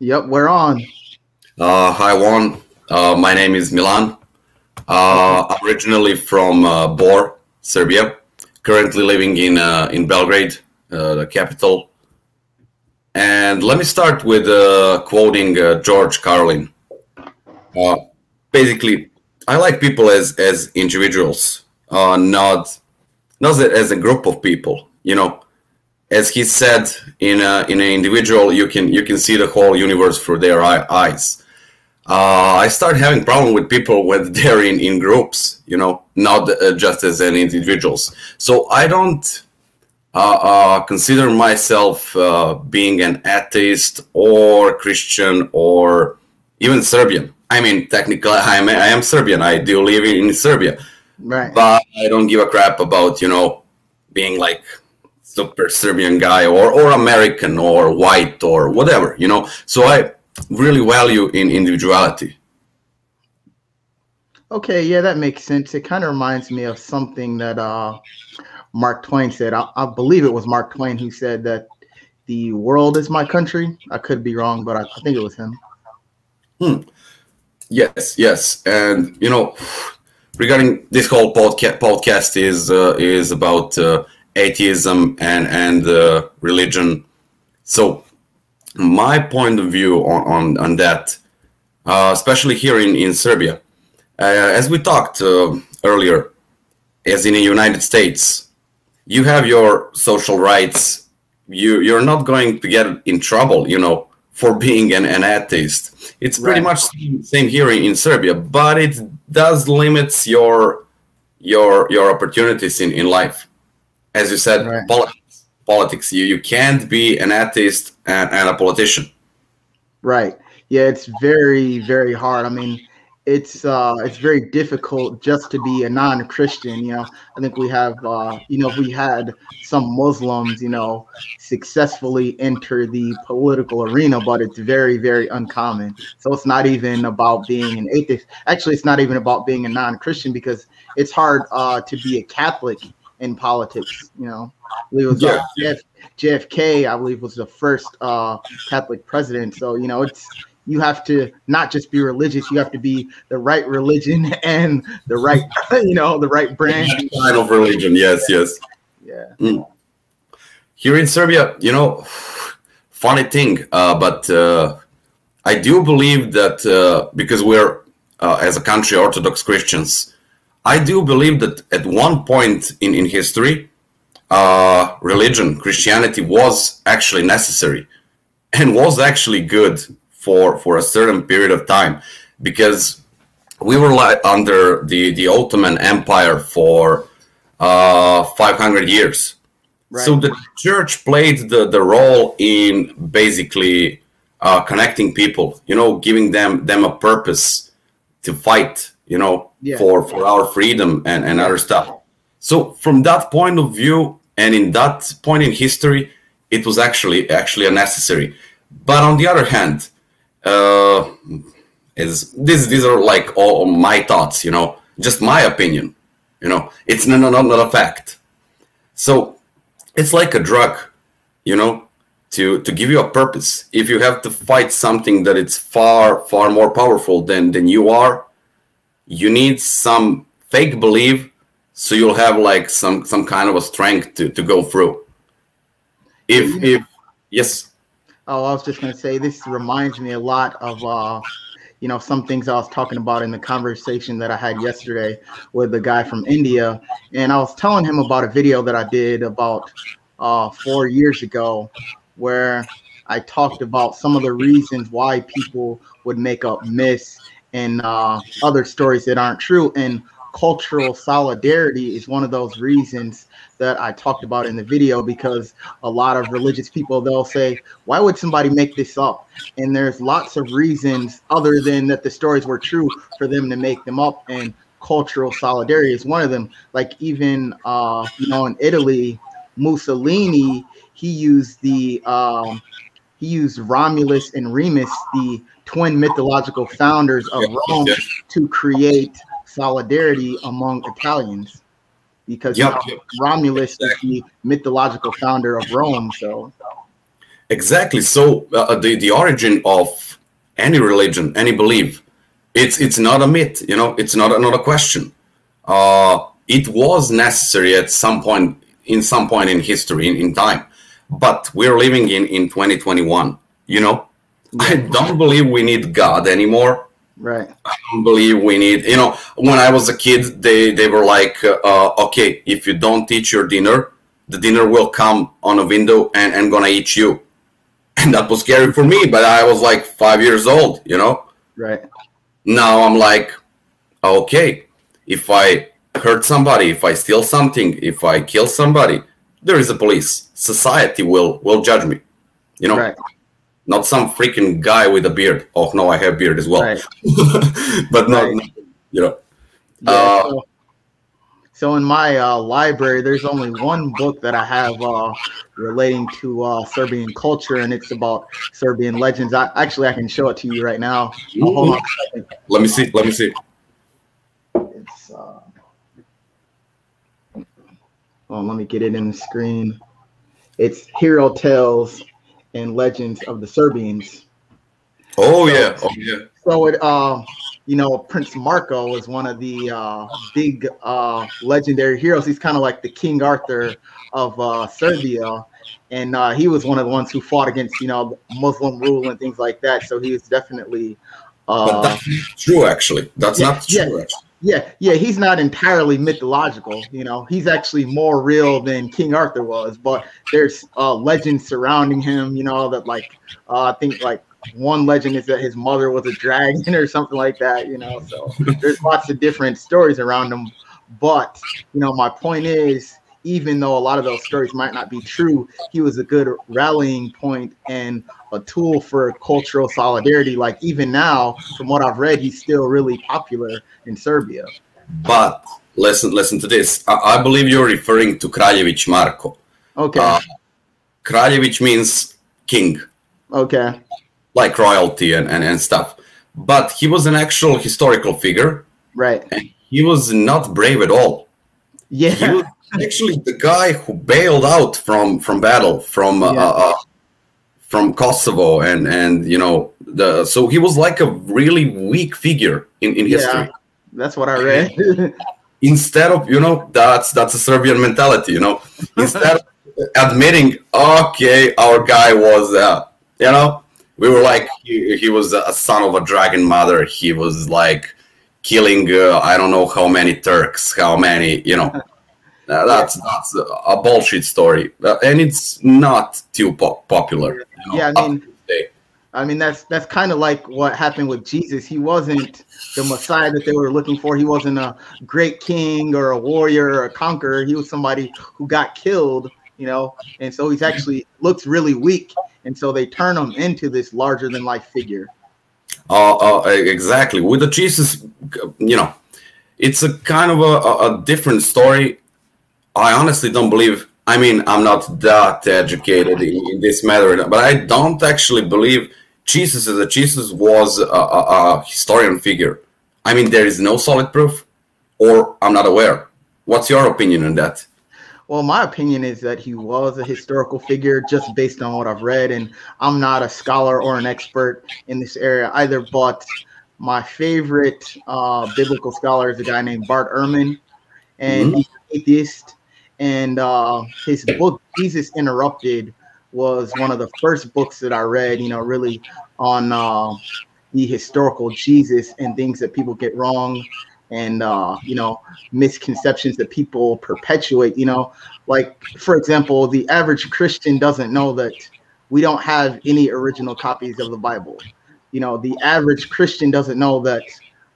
Yep, we're on. Hi, Juan. My name is Milan. Okay. I'm originally from Bor, Serbia. Currently living in Belgrade, the capital. And let me start with quoting George Carlin. Uh, Basically, I like people as individuals, not as a group of people. As he said, in an individual, you can see the whole universe through their eyes. I start having problem with people when they're in groups, not just as an individuals. So I don't consider myself being an atheist or Christian or even Serbian. I mean, technically, I am Serbian. I do live in Serbia, Right. but I don't give a crap about being like super Serbian guy or American or white or whatever. So I really value in individuality. Okay, yeah, that makes sense. It kind of reminds me of something that Mark Twain said. I believe it was Mark Twain who said that the world is my country. I could be wrong, but I think it was him. Yes, and regarding this whole podcast is about atheism and religion. So my point of view on that, especially here in Serbia, as we talked earlier, as in the United States, you have your social rights. You're not going to get in trouble, for being an atheist. It's pretty Right. much same here in Serbia, but it does limits your opportunities in life. As you said, Right. politics. You can't be an atheist and a politician. Right. Yeah, it's very, very hard. I mean, it's very difficult just to be a non-Christian. I think we have if we had some Muslims, successfully enter the political arena, but it's very, very uncommon. So it's not even about being an atheist. Actually, it's not even about being a non-Christian because it's hard to be a Catholic in politics. I believe it was Yeah. JFK, I believe, was the first Catholic president. So you have to not just be religious; you have to be the right religion and the right, the right brand. Kind of religion. Yes. Yeah. Mm. Here in Serbia, funny thing, but I do believe that because we're as a country Orthodox Christians, I do believe that at one point in history, religion, Christianity was actually necessary and was actually good for a certain period of time, because we were like under the Ottoman Empire for 500 years. Right. So the church played the role in basically connecting people, giving them a purpose to fight, Yeah. for our freedom and other stuff. So from that point of view, and in that point in history, it was actually a necessary. But on the other hand, these are like all my thoughts, just my opinion, it's not a fact. So it's like a drug, to give you a purpose. If you have to fight something that it's far more powerful than you are, you need some fake belief, so you'll have like some kind of a strength to go through. If yes. Oh, I was just going to say, this reminds me a lot of, some things I was talking about in the conversation that I had yesterday with the guy from India. And I was telling him about a video that I did about 4 years ago, where I talked about some of the reasons why people would make up myths and other stories that aren't true. And cultural solidarity is one of those reasons that I talked about in the video, because a lot of religious people, they'll say, why would somebody make this up? And there's lots of reasons other than that the stories were true for them to make them up. And cultural solidarity is one of them. Like even, in Italy, Mussolini, he used Romulus and Remus, the twin mythological founders of Rome, to create solidarity among Italians, because Yep. Romulus is the mythological founder of Rome. So Exactly. So the origin of any religion, any belief, it's not a myth. You know, it's not a question. It was necessary at some point in history, in time, but we're living in 2021. You know, I don't believe we need God anymore. Right. I don't believe we need. You know, when I was a kid, they were like, okay, if you don't eat your dinner, the dinner will come on a window and gonna eat you. And that was scary for me, but I was like 5 years old, you know? Right. Now I'm like, okay, if I hurt somebody, if I steal something, if I kill somebody, there is a police. Society will judge me, you know? Right. Not some freaking guy with a beard. Oh, no, I have beard as well. Right. But not, you know. Yeah, so in my library, there's only one book that I have relating to Serbian culture, and it's about Serbian legends. I can show it to you right now. Hold on a second. Let me see. Let me see. It's, let me get it in the screen. It's Hero Tales and Legends of the Serbians. Oh, yeah. Oh, yeah. So it, you know, Prince Marko was one of the big legendary heroes. He's kind of like the King Arthur of Serbia, and he was one of the ones who fought against, you know, Muslim rule and things like that. So he was definitely. But that's not true, actually. That's not true. Actually. Yeah. He's not entirely mythological. You know, he's actually more real than King Arthur was. But there's legends surrounding him. You know, that like I think like. One legend is that his mother was a dragon or something like that, you know. So there's lots of different stories around him. But, you know, my point is, even though a lot of those stories might not be true, he was a good rallying point and a tool for cultural solidarity. Like even now, from what I've read, he's still really popular in Serbia. But listen to this. I believe you're referring to Kraljević Marko. Okay. Kraljević means king. Okay. Like royalty and stuff. But he was an actual historical figure. Right. And he was not brave at all. Yeah. He was actually the guy who bailed out from battle, from Kosovo and you know, so he was like a really weak figure in history. That's what I read. Instead of, you know, that's a Serbian mentality, you know. Instead of admitting, okay, our guy was you know, we were like, he was a son of a dragon mother. He was like killing, I don't know how many Turks, how many, you know. That's a bullshit story. And it's not too popular. You know, yeah, I mean that's kind of like what happened with Jesus. He wasn't the Messiah that they were looking for. He wasn't a great king or a warrior or a conqueror. He was somebody who got killed, you know, and so he's actually looks really weak. And so they turn him into this larger than life figure. Exactly. With the Jesus, you know, it's a kind of a different story. I honestly don't believe, I mean, I'm not that educated in this matter, but I don't actually believe Jesus was a historian figure. I mean, there is no solid proof, or I'm not aware. What's your opinion on that? Well, my opinion is that he was a historical figure just based on what I've read, and I'm not a scholar or an expert in this area either, but my favorite biblical scholar is a guy named Bart Ehrman, and he's an atheist, and his book, Jesus Interrupted, was one of the first books that I read, you know, really on the historical Jesus and things that people get wrong and, you know, misconceptions that people perpetuate, you know, like, for example, the average Christian doesn't know that we don't have any original copies of the Bible. You know, the average Christian doesn't know that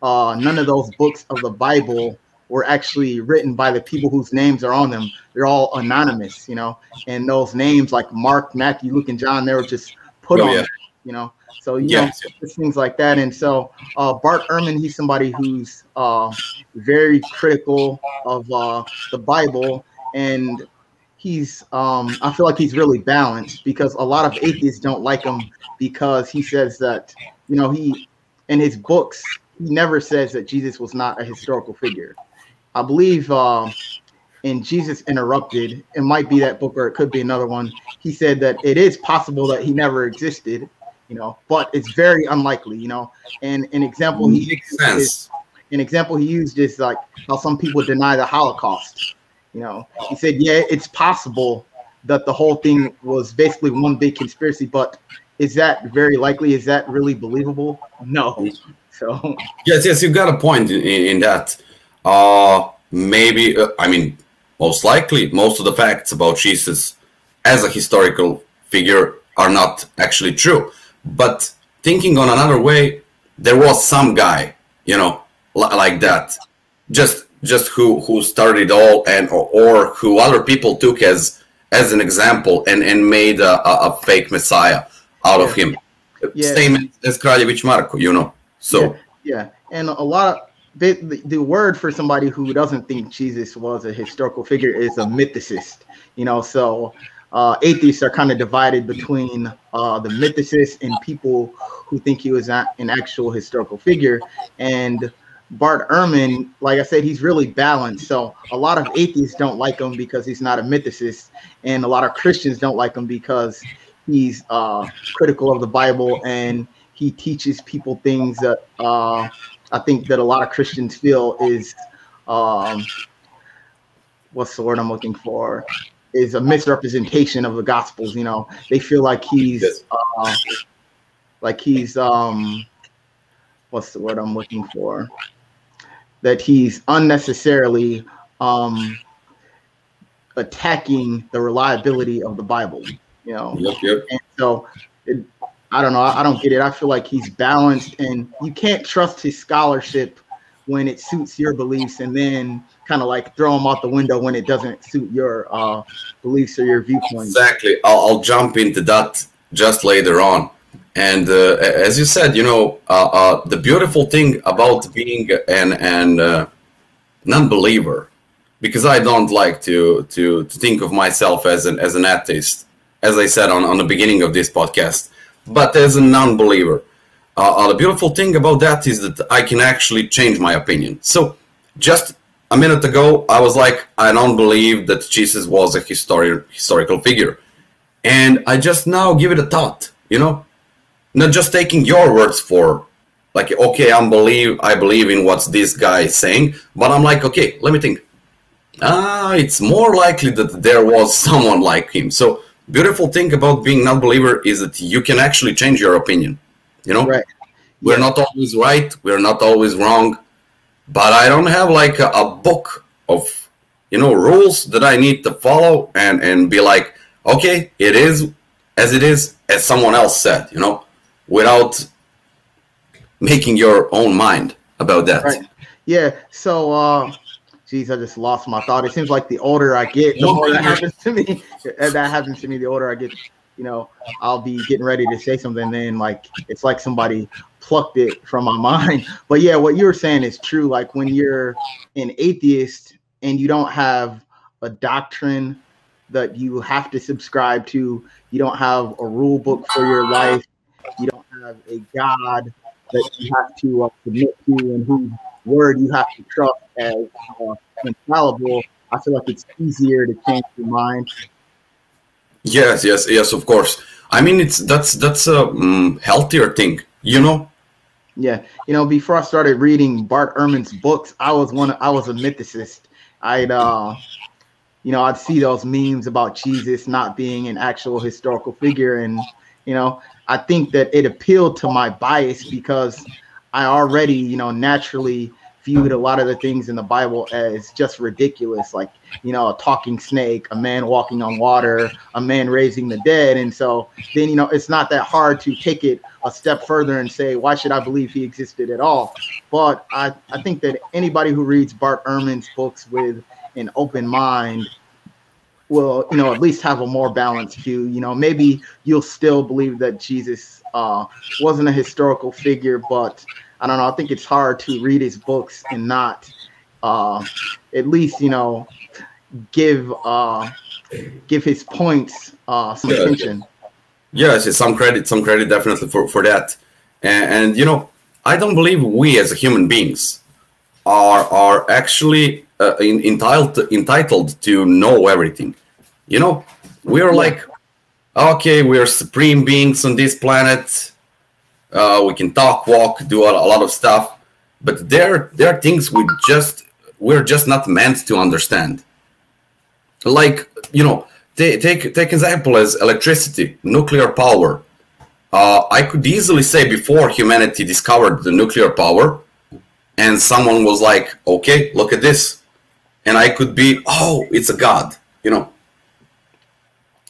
none of those books of the Bible were actually written by the people whose names are on them. They're all anonymous, you know, and those names like Mark, Matthew, Luke, and John, they were just put on, you know. So, you know, things like that. And so Bart Ehrman, he's somebody who's very critical of the Bible. And he's, I feel like he's really balanced because a lot of atheists don't like him because he says that, you know, he, in his books, he never says that Jesus was not a historical figure. I believe and Jesus interrupted. It might be that book or it could be another one. He said that it is possible that he never existed, but it's very unlikely, And an example Makes sense. he used is like how some people deny the Holocaust. He said, yeah, it's possible that the whole thing was basically one big conspiracy, but is that very likely? Is that really believable? No. So yes, you got a point in that. Maybe I mean, most likely, most of the facts about Jesus as a historical figure are not actually true. But thinking on another way, there was some guy, like that, just who started all, and or who other people took as an example and made a fake Messiah out of him. Yeah. Same as Kraljević Marko, So yeah. And a lot of the word for somebody who doesn't think Jesus was a historical figure is a mythicist. So atheists are kind of divided between the mythicists and people who think he was not an actual historical figure. And Bart Ehrman, like I said, he's really balanced. So a lot of atheists don't like him because he's not a mythicist, and a lot of Christians don't like him because he's critical of the Bible, and he teaches people things that I think that a lot of Christians feel is what's the word I'm looking for? Is a misrepresentation of the Gospels. They feel like he's what's the word I'm looking for? That he's unnecessarily attacking the reliability of the Bible. Yep. And so I don't know. I don't get it. I feel like he's balanced, and you can't trust his scholarship when it suits your beliefs, and then kind of like throw him out the window when it doesn't suit your beliefs or your viewpoints. Exactly. I'll jump into that just later on. And as you said, the beautiful thing about being an non-believer, because I don't like to think of myself as an atheist, as I said on the beginning of this podcast, but as a non-believer. The beautiful thing about that is that I can actually change my opinion. So just a minute ago, I was like, I don't believe that Jesus was a historical figure. And I just now give it a thought, not just taking your words for, like, okay, I believe in what this guy is saying, but I'm like, okay, let me think. It's more likely that there was someone like him. So beautiful thing about being non-believer is that you can actually change your opinion. Right. We're not always right. We're not always wrong. But I don't have like a book of, rules that I need to follow and be like, okay, it is, as someone else said, without making your own mind about that. Right. Yeah. So, geez, I just lost my thought. It seems like the older I get, the more that happens to me. That happens to me. The older I get, I'll be getting ready to say something, then like it's like somebody plucked it from my mind. But yeah, what you were saying is true. Like when you're an atheist and you don't have a doctrine that you have to subscribe to, you don't have a rule book for your life, you don't have a God that you have to submit to and whose word you have to trust as infallible, I feel like it's easier to change your mind. Yes, of course. I mean, that's a healthier thing, Yeah, before I started reading Bart Ehrman's books, I was a mythicist. I'd see those memes about Jesus not being an actual historical figure, and I think that it appealed to my bias because I already, naturally viewed a lot of the things in the Bible as just ridiculous, like, a talking snake, a man walking on water, a man raising the dead. And so then, it's not that hard to take it a step further and say, why should I believe he existed at all? But I think that anybody who reads Bart Ehrman's books with an open mind will, at least have a more balanced view. Maybe you'll still believe that Jesus wasn't a historical figure, but I don't know. I think it's hard to read his books and not at least, give his points some attention. Yes, some credit definitely for that. And I don't believe we as human beings are actually entitled to know everything. You know, we're like, okay, we're supreme beings on this planet. We can talk, walk, do a lot of stuff, but there are things we're just not meant to understand. Like, you know, take example as electricity, nuclear power. I could easily say before humanity discovered the nuclear power, and someone was like, okay, look at this, and I could be, oh, it's a god, you know.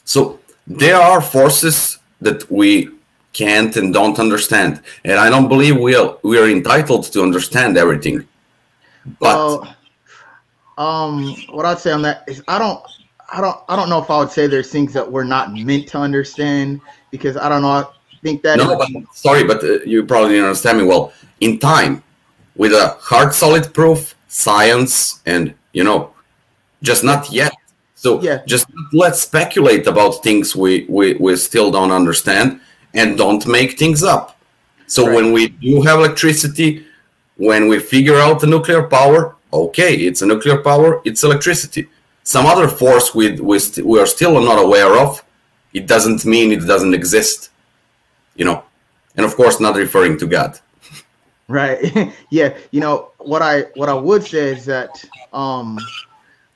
So there are forces that we can't and don't understand, and I don't believe we are entitled to understand everything. But what I'd say on that is I don't know if I would say there's things that we're not meant to understand, because I don't know. I think that sorry, but you probably didn't understand me well. In time, with a hard, solid proof, science, and you know, just not yet. So just let's speculate about things we still don't understand, and don't make things up. So when we do have electricity, when we figure out the nuclear power, okay, it's a nuclear power, it's electricity. Some other force we are still not aware of, it doesn't mean it doesn't exist, you know. And of course, not referring to God. Right. Yeah. You know, what I would say is that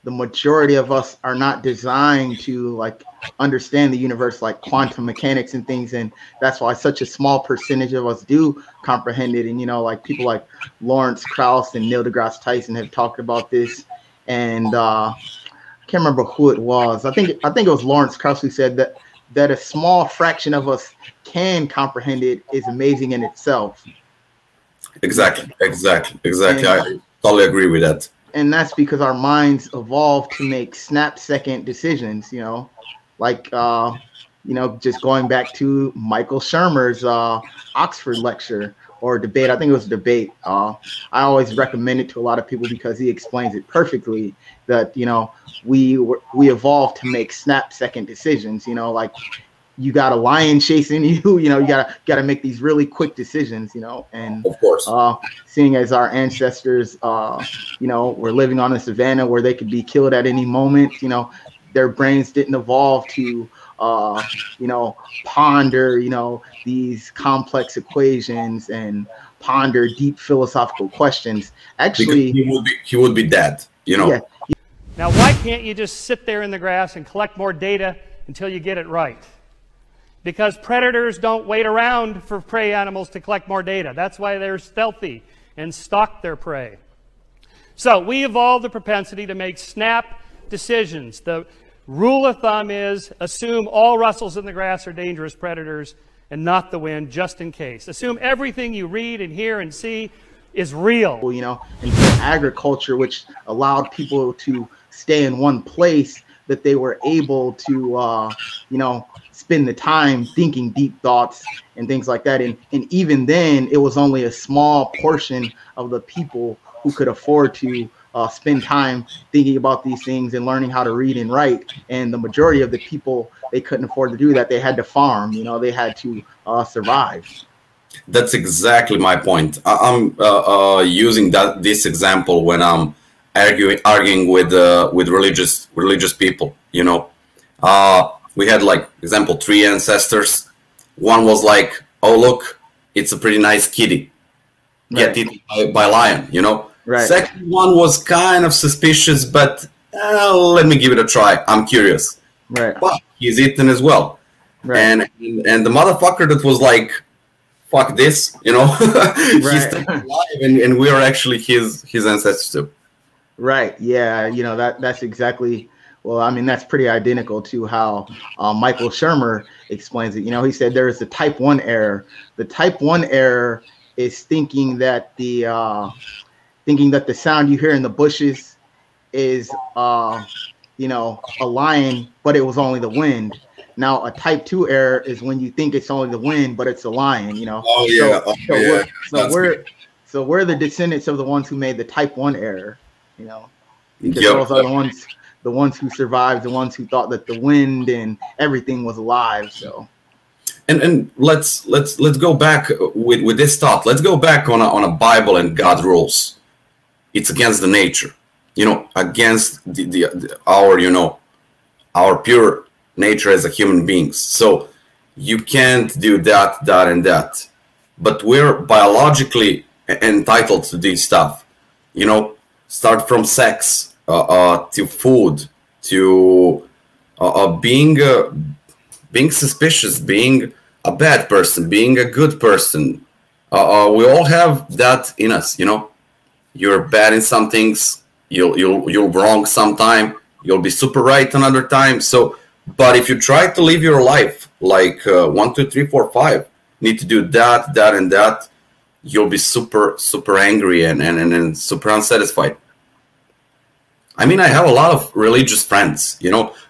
the majority of us are not designed to like understand the universe, like quantum mechanics and things, and that's why such a small percentage of us do comprehend it. And you know, like people like Lawrence Krauss and Neil deGrasse Tyson have talked about this, and I can't remember who it was. I think it was Lawrence Krauss who said that a small fraction of us can comprehend it is amazing in itself. Exactly. I totally agree with that. And that's because our minds evolved to make snap-second decisions, you know, like, you know, just going back to Michael Shermer's Oxford lecture or debate. I think it was a debate. I always recommend it to a lot of people because he explains it perfectly, that, you know, we evolved to make snap-second decisions, you know, like you got a lion chasing you, you know, you gotta make these really quick decisions, you know, and of course, seeing as our ancestors, you know, were living on the savannah where they could be killed at any moment, you know, their brains didn't evolve to, you know, ponder, you know, these complex equations and ponder deep philosophical questions. Actually, he would be dead, you know. Yeah. Now, why can't you just sit there in the grass and collect more data until you get it right? Because predators don't wait around for prey animals to collect more data. That's why they're stealthy and stalk their prey. So we evolved the propensity to make snap decisions. The rule of thumb is assume all rustles in the grass are dangerous predators and not the wind, just in case. Assume everything you read and hear and see is real. You know, and agriculture, which allowed people to stay in one place, that they were able to, you know, spend the time thinking deep thoughts and things like that. And even then, it was only a small portion of the people who could afford to spend time thinking about these things and learning how to read and write. And the majority of the people, they couldn't afford to do that. They had to farm, you know, they had to survive. That's exactly my point. I'm using this example when I'm arguing with religious people, you know. We had, like, example, 3 ancestors. One was like, oh, look, it's a pretty nice kitty. Get eaten by lion, you know. Right. Second one was kind of suspicious, but let me give it a try. I'm curious. Right. But he's eaten as well. Right. And the motherfucker that was like, fuck this, you know. He's still alive, and we are actually his ancestors too. Right. Yeah. You know, that's exactly. Well, I mean, that's pretty identical to how Michael Shermer explains it. You know, he said there is a type 1 error. The type 1 error is thinking that the sound you hear in the bushes is, you know, a lion, but it was only the wind. Now, a type 2 error is when you think it's only the wind, but it's a lion. You know. Oh yeah. So we're the descendants of the ones who made the type 1 error. You know, because those are the ones who survived, the ones who thought that the wind and everything was alive. So, and let's go back with this thought. Let's go back on a Bible and God rules. It's against the nature. against our, our pure nature as a human beings. So you can't do that, that, and that. But we're biologically entitled to this stuff. Start from sex to food to being suspicious, being a bad person, being a good person. We all have that in us. You're bad in some things. You'll wrong sometime. You'll be super right another time. So, but if you try to live your life like 1, 2, 3, 4, 5, need to do that, that, and that, you'll be super, super angry and super unsatisfied. I mean, I have a lot of religious friends.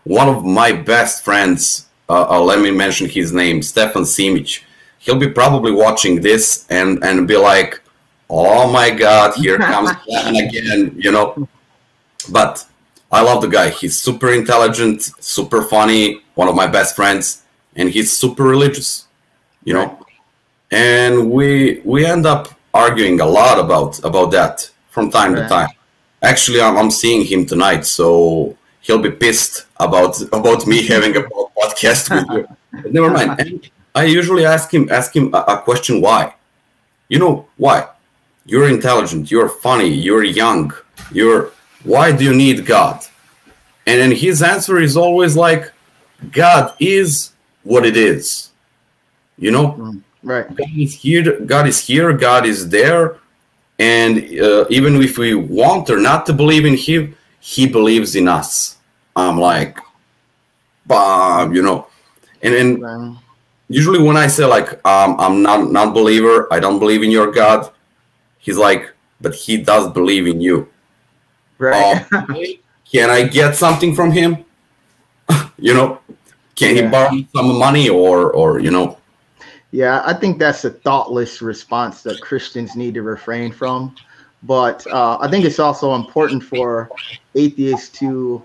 One of my best friends, let me mention his name, Stefan Simic. He'll be probably watching this and be like, oh my God, here comes Stefan again, But I love the guy. He's super intelligent, super funny, one of my best friends, and he's super religious, And we end up arguing a lot about that from time to time. Actually, I'm seeing him tonight, so he'll be pissed about me having a podcast with you. But never mind. And I usually ask him a question: why? Why? You're intelligent. You're funny. You're young. Why do you need God? And then his answer is always like, God is what it is. Right. God is here. God is there. And even if we want or not to believe in him, he believes in us. I'm like, Bob, And then usually when I say like, I'm not non-believer, I don't believe in your God, he's like, but he does believe in you. Right. Can I get something from him? Can he borrow some money or Yeah, I think that's a thoughtless response that Christians need to refrain from. But I think it's also important for atheists to,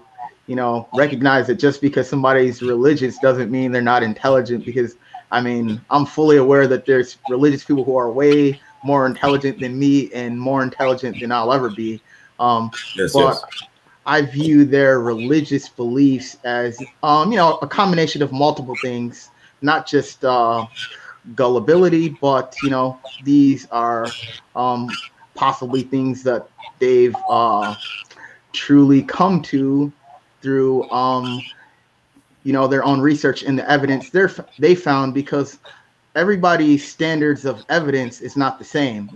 recognize that just because somebody's religious doesn't mean they're not intelligent. Because, I'm fully aware that there's religious people who are way more intelligent than me and more intelligent than I'll ever be. But I view their religious beliefs as, a combination of multiple things, not just gullibility, but these are possibly things that they've truly come to through their own research and the evidence they found, because everybody's standards of evidence is not the same.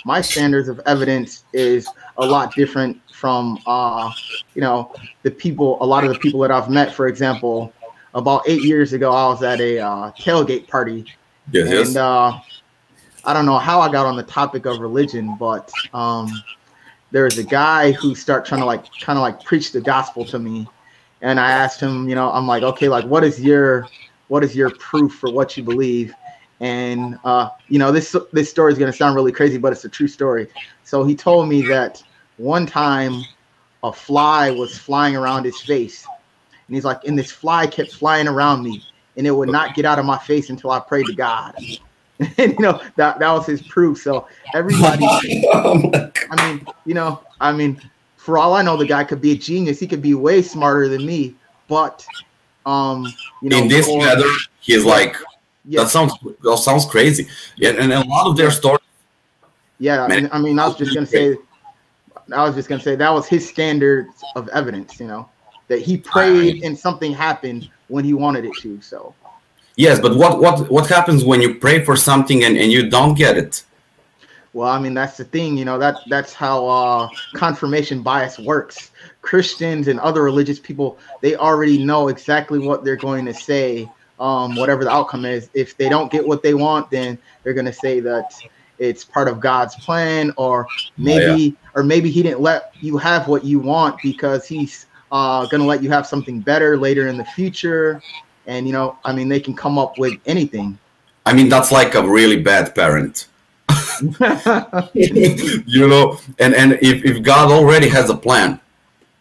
My standards of evidence is a lot different from a lot of the people that I've met. For example, about 8 years ago, I was at a tailgate party. Yes. And I don't know how I got on the topic of religion, but there was a guy who started trying to kind of preach the gospel to me, and I asked him, I'm like, okay, like what is your proof for what you believe? And this story is going to sound really crazy, but it's a true story. So he told me that one time a fly was flying around his face, and he's like, and this fly kept flying around me, and it would not get out of my face until I prayed to God. And that was his proof. So everybody, for all I know, the guy could be a genius. He could be way smarter than me. But in this matter, he's like, that sounds crazy. Yeah, and a lot of their stories. Yeah, I was just gonna say that was his standards of evidence. That he prayed and something happened when he wanted it to. So. Yes, but what happens when you pray for something and you don't get it? Well, that's the thing, that's how confirmation bias works. Christians and other religious people, they already know exactly what they're going to say, whatever the outcome is. If they don't get what they want, then they're going to say that it's part of God's plan, or maybe he didn't let you have what you want because he's going to let you have something better later in the future. And, they can come up with anything. That's like a really bad parent. And if God already has a plan,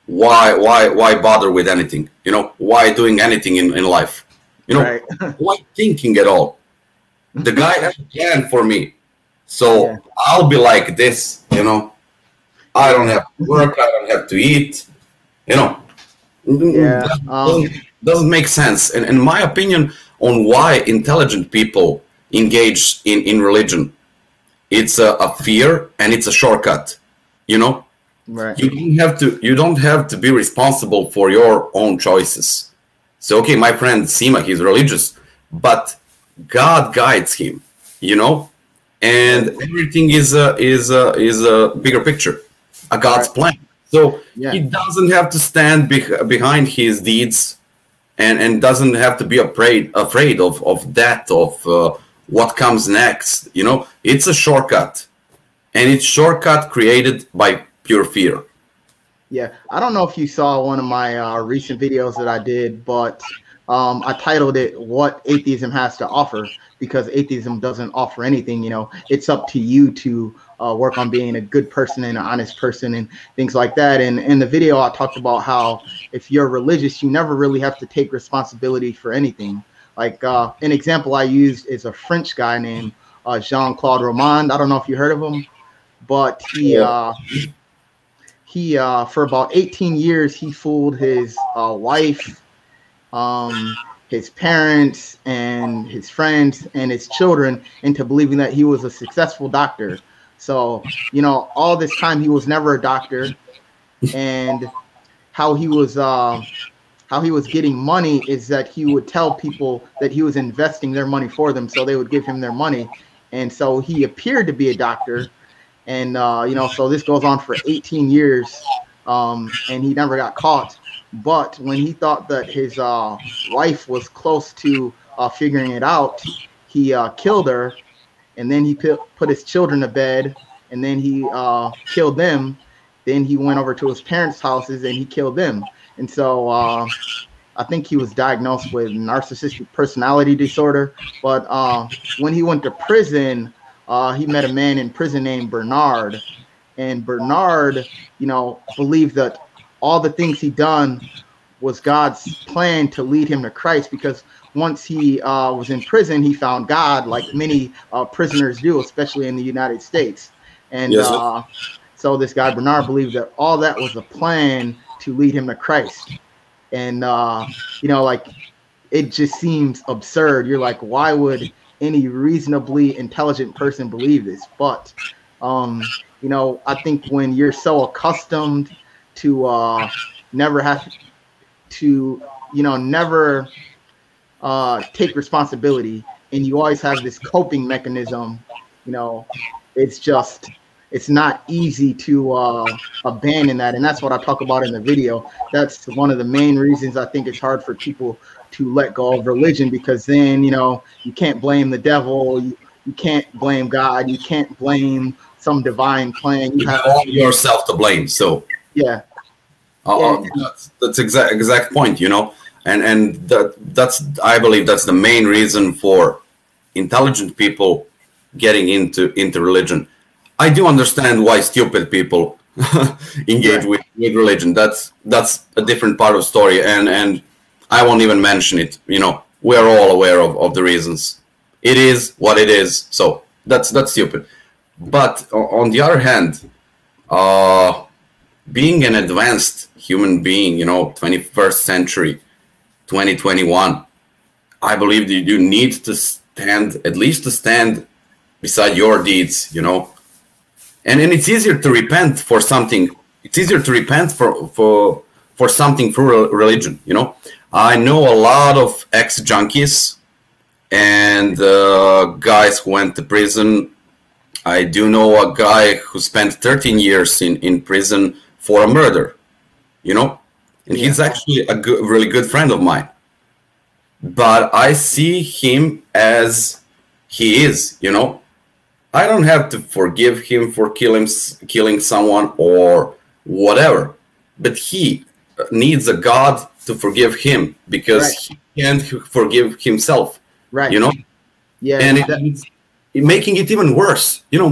why bother with anything? Why doing anything in life? Right. Why thinking at all? The guy has a plan for me. So I'll be like this, I don't have to work. I don't have to eat. You know, Yeah. doesn't make sense. And in my opinion, on why intelligent people engage in religion, it's a fear and it's a shortcut. You know, Right. You don't have to be responsible for your own choices. So okay, my friend Sima, he's religious, but God guides him. You know, and everything is a bigger picture, a God's plan. So he doesn't have to stand behind his deeds, and doesn't have to be afraid of death, of what comes next. You know, it's a shortcut, and it's shortcut created by pure fear. Yeah, I don't know if you saw one of my recent videos that I did, but I titled it "What Atheism Has to Offer," because atheism doesn't offer anything. You know, it's up to you to work on being a good person and an honest person and things like that. And in the video, I talked about how if you're religious, you never really have to take responsibility for anything. Like an example I used is a French guy named Jean-Claude Romand. I don't know if you heard of him, but he for about 18 years, he fooled his wife, his parents, and his friends, and his children into believing that he was a successful doctor. So, you know, all this time he was never a doctor, and how he was getting money is that he would tell people that he was investing their money for them, so they would give him their money. And so he appeared to be a doctor, and you know, so this goes on for 18 years, and he never got caught. But when he thought that his wife was close to figuring it out, he killed her, and then he put his children to bed, and then he killed them. Then he went over to his parents' houses and he killed them. And so I think he was diagnosed with narcissistic personality disorder. But when he went to prison, he met a man in prison named Bernard. And Bernard, you know, believed that all the things he done was God's plan to lead him to Christ, because once he was in prison, he found God, like many prisoners do, especially in the United States. And so this guy Bernard believed that all that was a plan to lead him to Christ. And you know, like, it just seems absurd. You're like, why would any reasonably intelligent person believe this? But you know, I think when you're so accustomed to never have to, you know, never take responsibility, and you always have this coping mechanism, you know, it's not easy to abandon that. And that's what I talk about in the video. That's one of the main reasons I think it's hard for people to let go of religion, because then, you know, you can't blame the devil, you can't blame God, you can't blame some divine plan. You have all yourself to blame. So yeah. That's exact point, you know, and that's I believe that's the main reason for intelligent people getting into religion. I do understand why stupid people engage with religion. That's a different part of the story, and I won't even mention it. You know, we are all aware of the reasons. It is what it is. So that's stupid. But on the other hand, being an advanced human being, you know, 21st century, 2021, I believe that you need to stand beside your deeds, you know. And it's easier to repent for something. It's easier to repent for something through religion, you know. I know a lot of ex-junkies and guys who went to prison. I do know a guy who spent 13 years in prison for a murder, you know, and he's actually a really good friend of mine. But I see him as he is, you know. I don't have to forgive him for killing someone or whatever, but he needs a God to forgive him, because he can't forgive himself, you know. Yeah, and it's making it even worse, you know,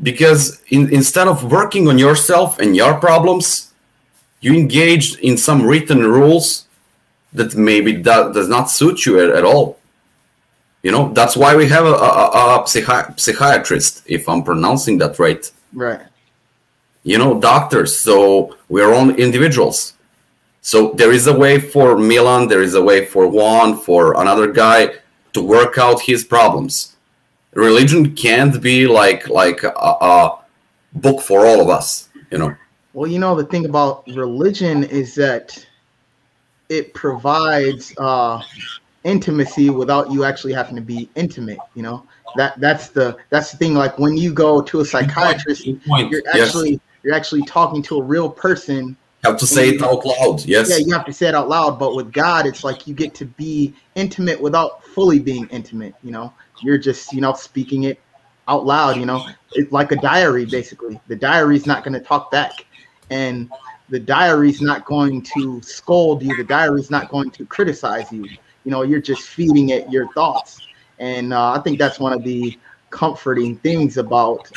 because instead of working on yourself and your problems, you engage in some written rules that maybe does not suit you at all. You know, that's why we have a psychiatrist, if I'm pronouncing that right. Right. doctors. So we're all individuals. So there is a way for Milan, there is a way for Juan, for another guy to work out his problems. Religion can't be like a book for all of us, Well, the thing about religion is that it provides intimacy without you actually having to be intimate. That's the thing. Like when you go to a psychiatrist, you're actually talking to a real person. You have to say it out loud. Yes. Yeah, you have to say it out loud. But with God, it's like you get to be intimate without fully being intimate. You're just speaking it out loud. It's like a diary basically. The diary's not going to talk back, and the diary's not going to scold you. The diary's not going to criticize you. You're just feeding it your thoughts. And I think that's one of the comforting things about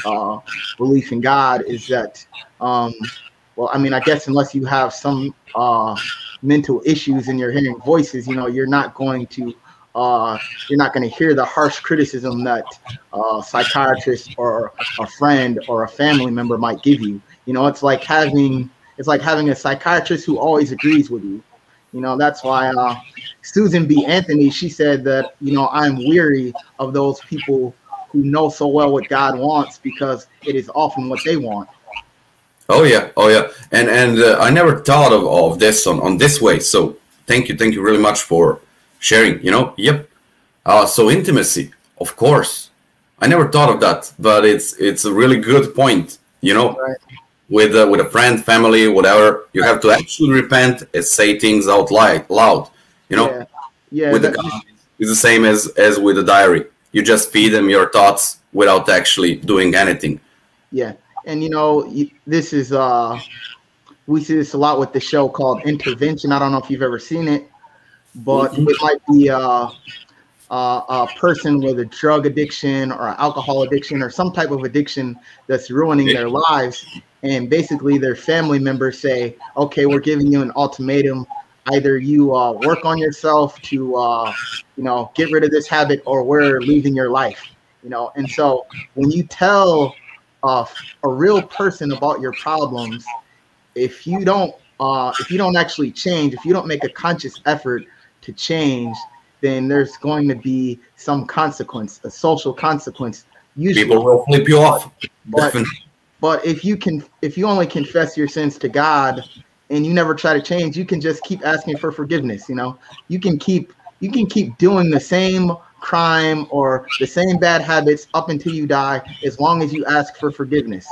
belief in God is that, I guess unless you have some mental issues and you're hearing voices, you're not going to hear the harsh criticism that a psychiatrist or a friend or a family member might give you. It's like having a psychiatrist who always agrees with you. That's why Susan B. Anthony, she said that, I'm weary of those people who know so well what God wants because it is often what they want. Oh yeah. And I never thought of this on this way. So thank you really much for sharing. Yep. So intimacy, of course. I never thought of that, but it's a really good point. Right. With a friend, family, whatever, you have to actually repent and say things out loud. Yeah. With the God, it's the same as with the diary. You just feed them your thoughts without actually doing anything. Yeah. And this is we see this a lot with the show called Intervention. I don't know if you've ever seen it, but it might be a person with a drug addiction or alcohol addiction or some type of addiction that's ruining their lives. And basically their family members say, okay, we're giving you an ultimatum. Either you work on yourself to, get rid of this habit, or we're leaving your life, And so when you tell a real person about your problems, if you don't actually change, if you don't make a conscious effort to change, then there's going to be some consequence, a social consequence. Usually, people will flip you off. But if you only confess your sins to God and you never try to change, you can just keep asking for forgiveness. You can keep doing the same crime or the same bad habits up until you die, as long as you ask for forgiveness.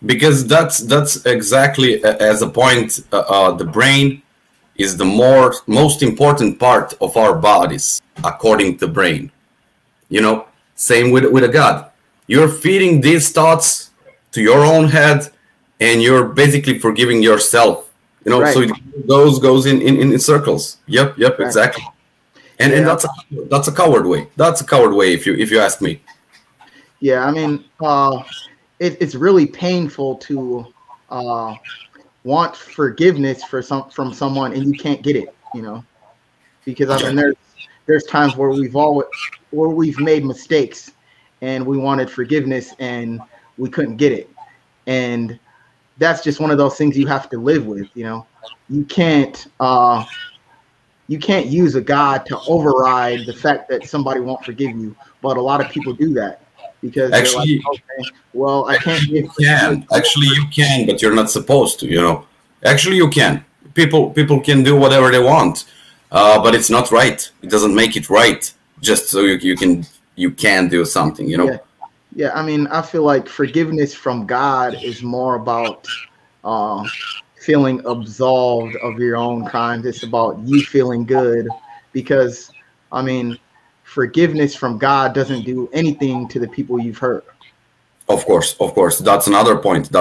Because that's exactly as a point. The brain is the most important part of our bodies, according to brain. Same with a God. You're feeding these thoughts to your own head, and you're basically forgiving yourself. Right. So it goes in circles. Yep, right. Exactly. And that's a coward way. That's a coward way, if you ask me. Yeah, it's really painful to want forgiveness from someone and you can't get it, because there's times where we've made mistakes and we wanted forgiveness and we couldn't get it, and that's just one of those things you have to live with. You can't use a God to override the fact that somebody won't forgive you, but a lot of people do that because actually, they're like, okay, well, I can't. You can, but you're not supposed to. Actually, you can. People can do whatever they want, but it's not right. It doesn't make it right. Just so you can do something. Yeah. I feel like forgiveness from God is more about feeling absolved of your own crimes. It's about you feeling good, because forgiveness from God doesn't do anything to the people you've hurt. Of course. That's another point.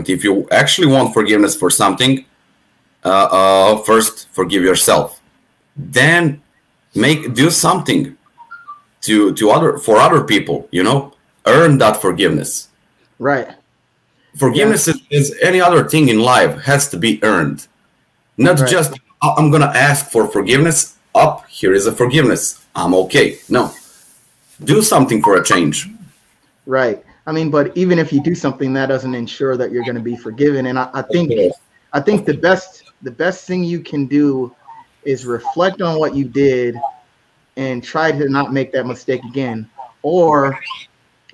If you actually want forgiveness for something, first forgive yourself. Then do something for other people. Earn that forgiveness. Right. Forgiveness is any other thing in life, has to be earned. Not just, I'm going to ask for forgiveness. Here is a forgiveness. I'm okay. No. Do something for a change. Right. I mean, but even if you do something, that doesn't ensure that you're going to be forgiven. And I think the best thing you can do is reflect on what you did and try to not make that mistake again. Or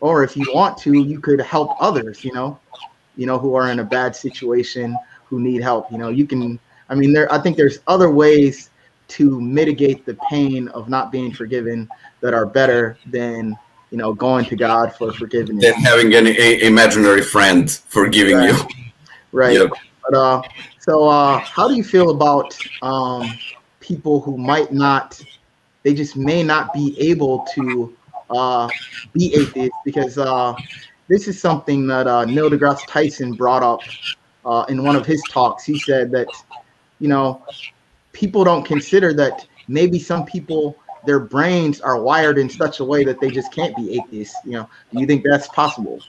if you want to, you could help others, who are in a bad situation, who need help. You can, I think there's other ways to mitigate the pain of not being forgiven that are better than, going to God for forgiveness. Than having an imaginary friend forgiving you. Right. Yep. But, so how do you feel about people who they just may not be able to be atheists? Because this is something that Neil deGrasse Tyson brought up in one of his talks. He said that, people don't consider that maybe some people, their brains are wired in such a way that they just can't be atheists. Do you think that's possible?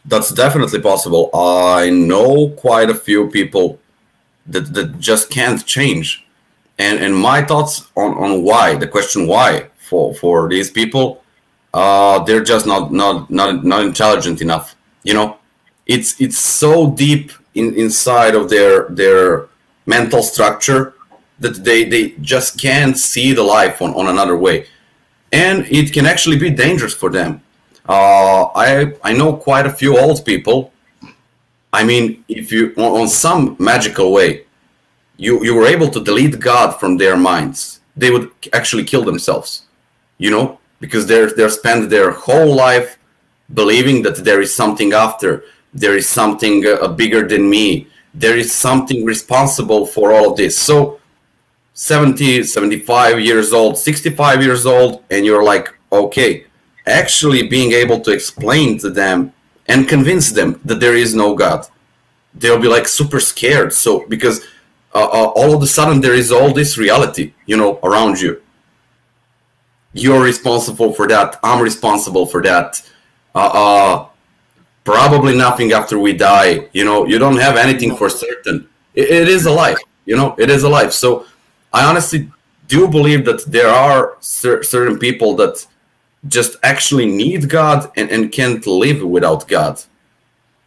That's definitely possible. I know quite a few people that just can't change. And my thoughts on why, the question why for these people, they're just not intelligent enough. It's so deep inside of their mental structure that they just can't see the life on another way, and it can actually be dangerous for them. I know quite a few old people. I mean, if you on some magical way you were able to delete God from their minds, they would actually kill themselves, because they're spent their whole life believing that there is something after, there is something bigger than me, there is something responsible for all of this. So 70, 75 years old, 65 years old, and you're like, okay, actually being able to explain to them and convince them that there is no God, they'll be like super scared. So because all of a sudden there is all this reality, around you. You're responsible for that. I'm responsible for that. Probably nothing after we die. You don't have anything for certain. It is a life. It is a life. So I honestly do believe that there are certain people that just actually need God and can't live without God.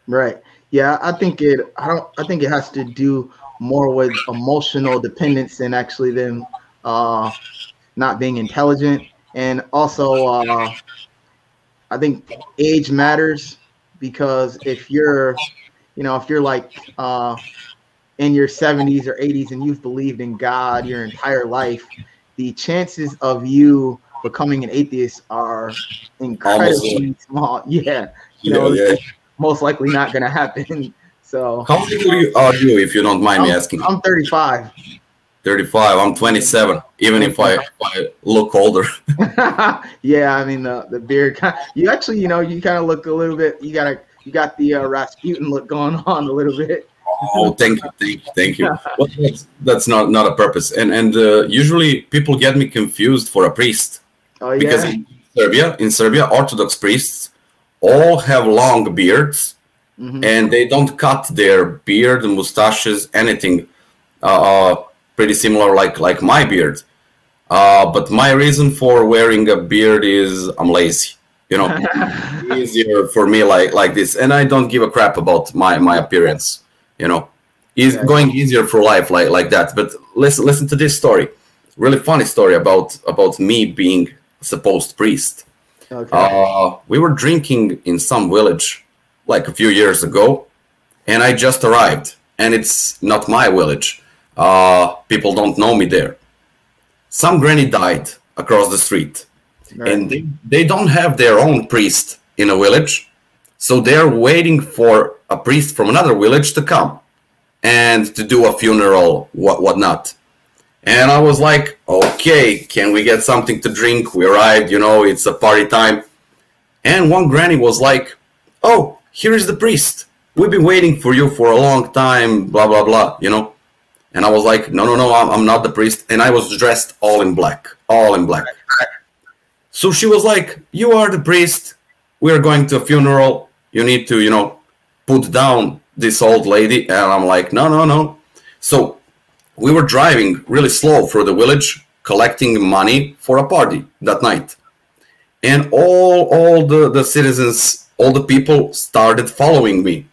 Right. Yeah, I think it has to do more with emotional dependence than actually them not being intelligent. And also I think age matters, because if you're like in your 70s or 80s and you've believed in God your entire life, the chances of you becoming an atheist are incredibly small. Yeah. It's most likely not going to happen. So how old are you, if you don't mind me asking? I'm 35. 35. I'm 27, even if I look older. Yeah, the beard. You actually, you kind of look a little bit. You got the Rasputin look going on a little bit. Oh, thank you. Well, that's not a purpose. And usually people get me confused for a priest. Oh, yeah. Because in Serbia, Orthodox priests all have long beards, and they don't cut their beard, mustaches, anything. Pretty similar like my beard. But my reason for wearing a beard is I'm lazy. Easier for me like this, and I don't give a crap about my appearance. Is going easier for life like that. But listen to this story, really funny story about me being a supposed priest. Okay. We were drinking in some village like a few years ago, and I just arrived, and it's not my village. People don't know me there. Some granny died across the street, and they don't have their own priest in a village, so they're waiting for a priest from another village to come and to do a funeral, whatnot. And I was like, okay, can we get something to drink? We arrived, it's a party time. And one granny was like, oh, here is the priest. We've been waiting for you for a long time, blah, blah, blah, And I was like, no, I'm not the priest. And I was dressed all in black. So she was like, you are the priest. We're going to a funeral. You need to, put down this old lady. And I'm like, no. So we were driving really slow through the village, collecting money for a party that night. And all the citizens, all the people started following me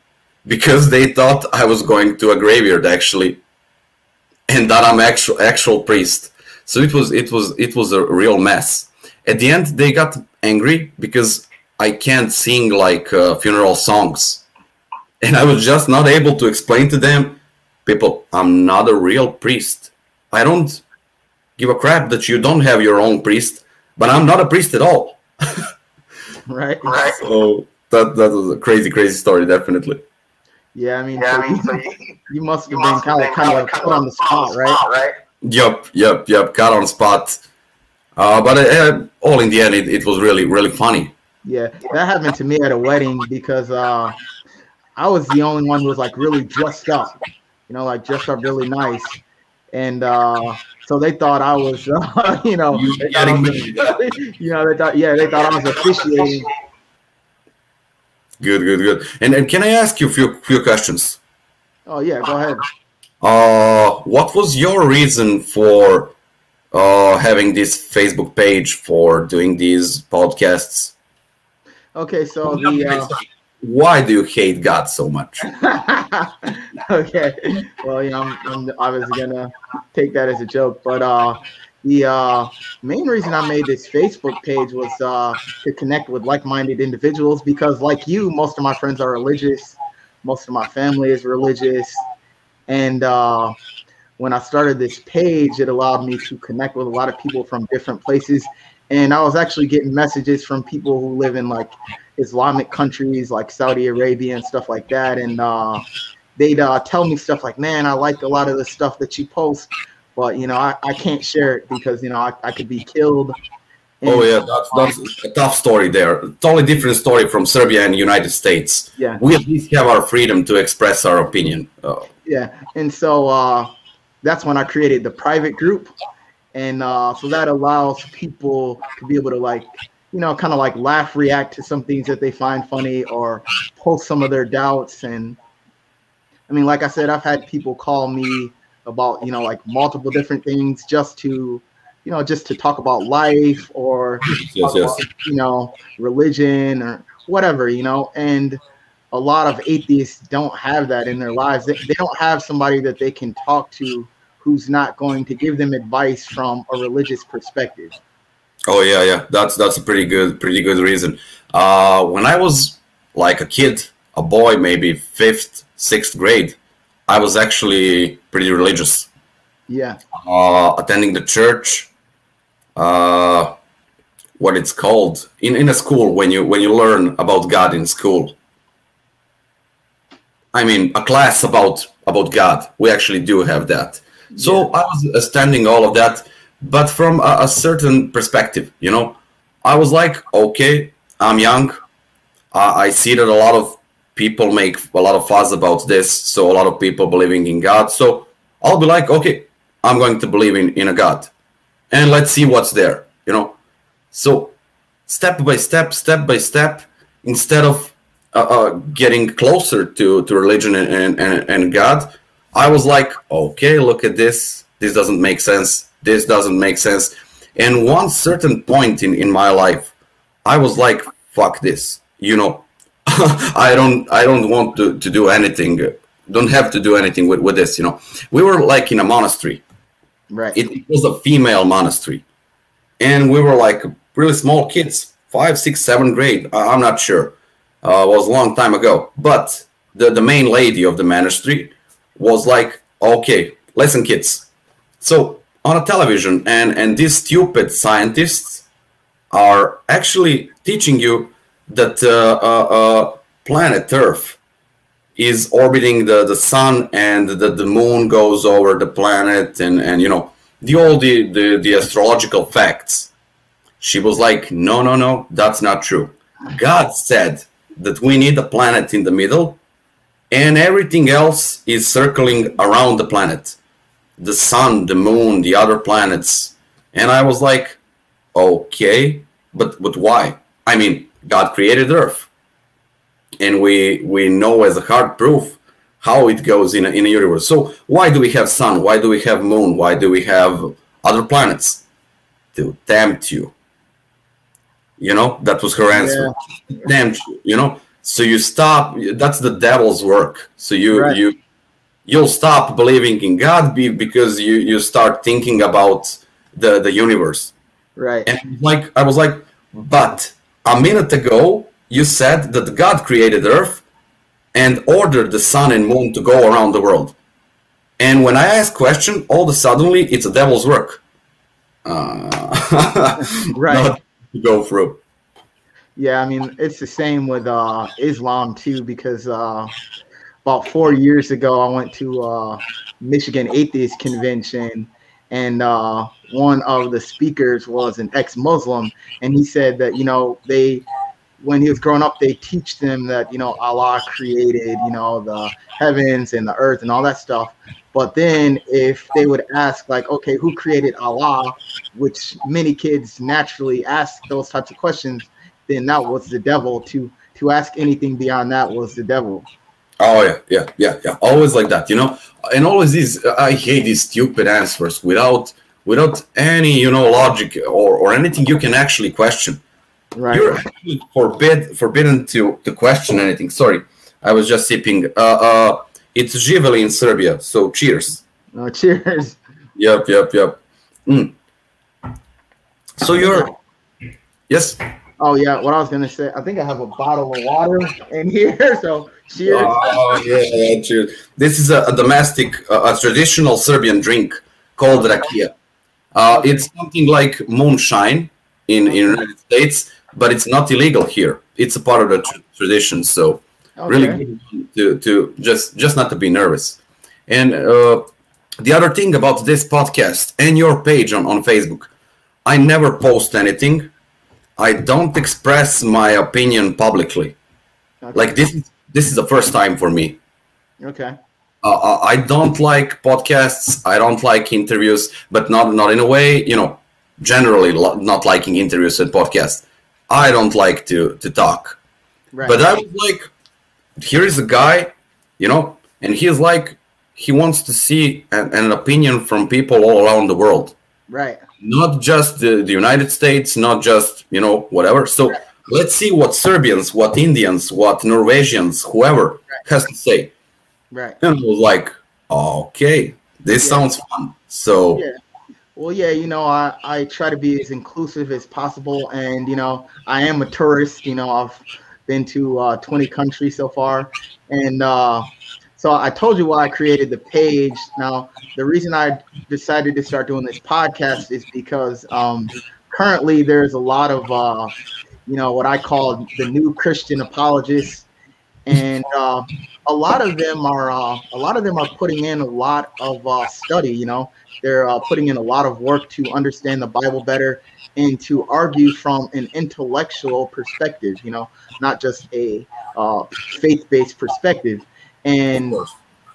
because they thought I was going to a graveyard actually, and that I'm actual priest. So it was a real mess. At the end, they got angry because I can't sing like funeral songs, and I was just not able to explain to them, people, I'm not a real priest. I don't give a crap that you don't have your own priest, but I'm not a priest at all. Right. So that was a crazy story, definitely. Yeah, I mean, so you must have been kind of put on the spot, right? Yep, caught on spot. But all in the end, it was really funny. Yeah, that happened to me at a wedding because I was the only one who was like really dressed up, like dressed up really nice, and so they thought I was, they thought I was officiating. Good. And can I ask you a few questions? Oh yeah, go ahead. What was your reason for having this Facebook page, for doing these podcasts? Okay, so why do you hate God so much? Okay, well, I'm obviously gonna take that as a joke, but the main reason I made this Facebook page was to connect with like-minded individuals because, like you, most of my friends are religious, most of my family is religious, and when I started this page, it allowed me to connect with a lot of people from different places, and I was actually getting messages from people who live in like Islamic countries like Saudi Arabia and stuff like that, and they'd tell me stuff like, man, I like a lot of the stuff that you post, but I can't share it because I could be killed. And, oh yeah, that's a tough story there. Totally different story from Serbia and United States. Yeah, we at least have our freedom to express our opinion. Yeah, and so that's when I created the private group, and so that allows people to be able to like kind of like laugh, react to some things that they find funny, or post some of their doubts. And I mean, like I said, I've had people call me about like multiple different things just to talk about life or about, religion or whatever, and a lot of atheists don't have that in their lives. They don't have somebody that they can talk to who's not going to give them advice from a religious perspective. Oh yeah, that's a pretty good reason. When I was like a kid, a boy, maybe 5th, 6th grade, I was actually pretty religious. Yeah. Attending the church, what it's called in a school when you learn about God in school. I mean, a class about God. We actually do have that. So I was attending all of that, but from a certain perspective, I was like, okay, I'm young. I see that a lot of people make a lot of fuss about this, so a lot of people believing in God. So I'll be like, okay, I'm going to believe in a God, and let's see what's there, So step by step, instead of getting closer to religion and God, I was like, okay, look at this. This doesn't make sense. This doesn't make sense. And one certain point in my life, I was like, fuck this. I don't want to do anything. Don't have to do anything with this. We were like in a monastery. Right. It was a female monastery, and we were like really small kids, 5, 6, 7th grade. I'm not sure. It was a long time ago. But the main lady of the monastery was like, okay, listen, kids. So on a television, and these stupid scientists are actually teaching you that planet Earth is orbiting the sun, and that the moon goes over the planet, and the astrological facts. She was like, no, that's not true. God said that we need a planet in the middle, and everything else is circling around the planet. The sun, the moon, the other planets. And I was like, okay, but why? I mean, God created Earth, and we know as a hard proof how it goes in a universe. So why do we have sun? Why do we have moon? Why do we have other planets? To tempt you. You know, that was her answer. Yeah. Damn, you know. So you stop. That's the devil's work. So you'll stop believing in God because you start thinking about the universe. Right. And I was like, but a minute ago you said that God created Earth and ordered the sun and moon to go around the world. And when I ask question, all of a suddenly it's a devil's work. Right. Not to go through. Yeah, I mean, it's the same with Islam too, because about 4 years ago, I went to Michigan Atheist Convention, and one of the speakers was an ex-Muslim, and he said that, you know, when he was growing up, they teach them that, you know, Allah created, you know, the heavens and the earth and all that stuff. But then if they would ask, like, okay, who created Allah, which many kids naturally ask those types of questions, then that was the devil. To ask anything beyond that was the devil. Oh yeah. Always like that, you know. And always these, I hate these stupid answers without any, you know, logic or anything you can actually question. Right. You're actually forbidden to question anything. Sorry, I was just sipping. It's Živeli in Serbia, so cheers. Cheers. Yep. So you're, yes. Oh yeah, what I was gonna say, I think I have a bottle of water in here, so cheers. Oh yeah, cheers. This is a domestic, a traditional Serbian drink called rakia. It's something like moonshine in United States, but it's not illegal here. It's a part of the tradition, so really good to just not to be nervous. And the other thing about this podcast and your page on Facebook, I never post anything. I don't express my opinion publicly. Okay. Like this is the first time for me. Okay. I don't like podcasts. I don't like interviews, but not in a way, you know, generally not liking interviews and podcasts. I don't like to talk. Right. But I was like, here is a guy, you know, and he is like, he wants to see an opinion from people all around the world. Right. Not just the United States, not just, you know, whatever. So let's see what Serbians, what Indians, what Norwegians, whoever has to say. Right. And I was like, okay, this sounds fun. So well, yeah, you know, I try to be as inclusive as possible, and you know, I am a tourist. You know, I've been to 20 countries so far, and so I told you why I created the page. Now, the reason I decided to start doing this podcast is because currently there's a lot of you know, what I call the new Christian apologists, and a lot of them are putting in a lot of study. You know, they're putting in a lot of work to understand the Bible better and to argue from an intellectual perspective. You know, not just a faith-based perspective. And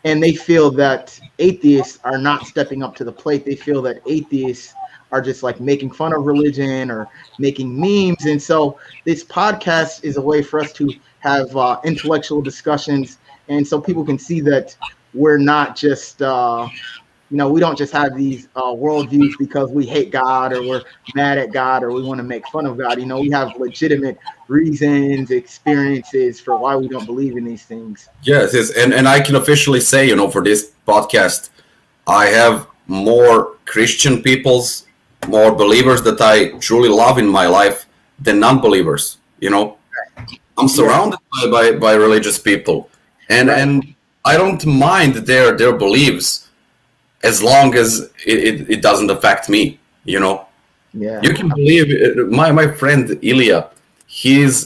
they feel that atheists are not stepping up to the plate. They feel that atheists are just like making fun of religion or making memes. And so this podcast is a way for us to have intellectual discussions, and so people can see that we're not just you know, we don't just have these worldviews because we hate God or we're mad at God or we want to make fun of God. You know, we have legitimate reasons, experiences for why we don't believe in these things. Yes, and I can officially say, you know, for this podcast, I have more Christian peoples, more believers that I truly love in my life than non-believers. You know, I'm surrounded by religious people, and I don't mind their beliefs as long as it doesn't affect me. You know, you can believe my friend Ilya. He's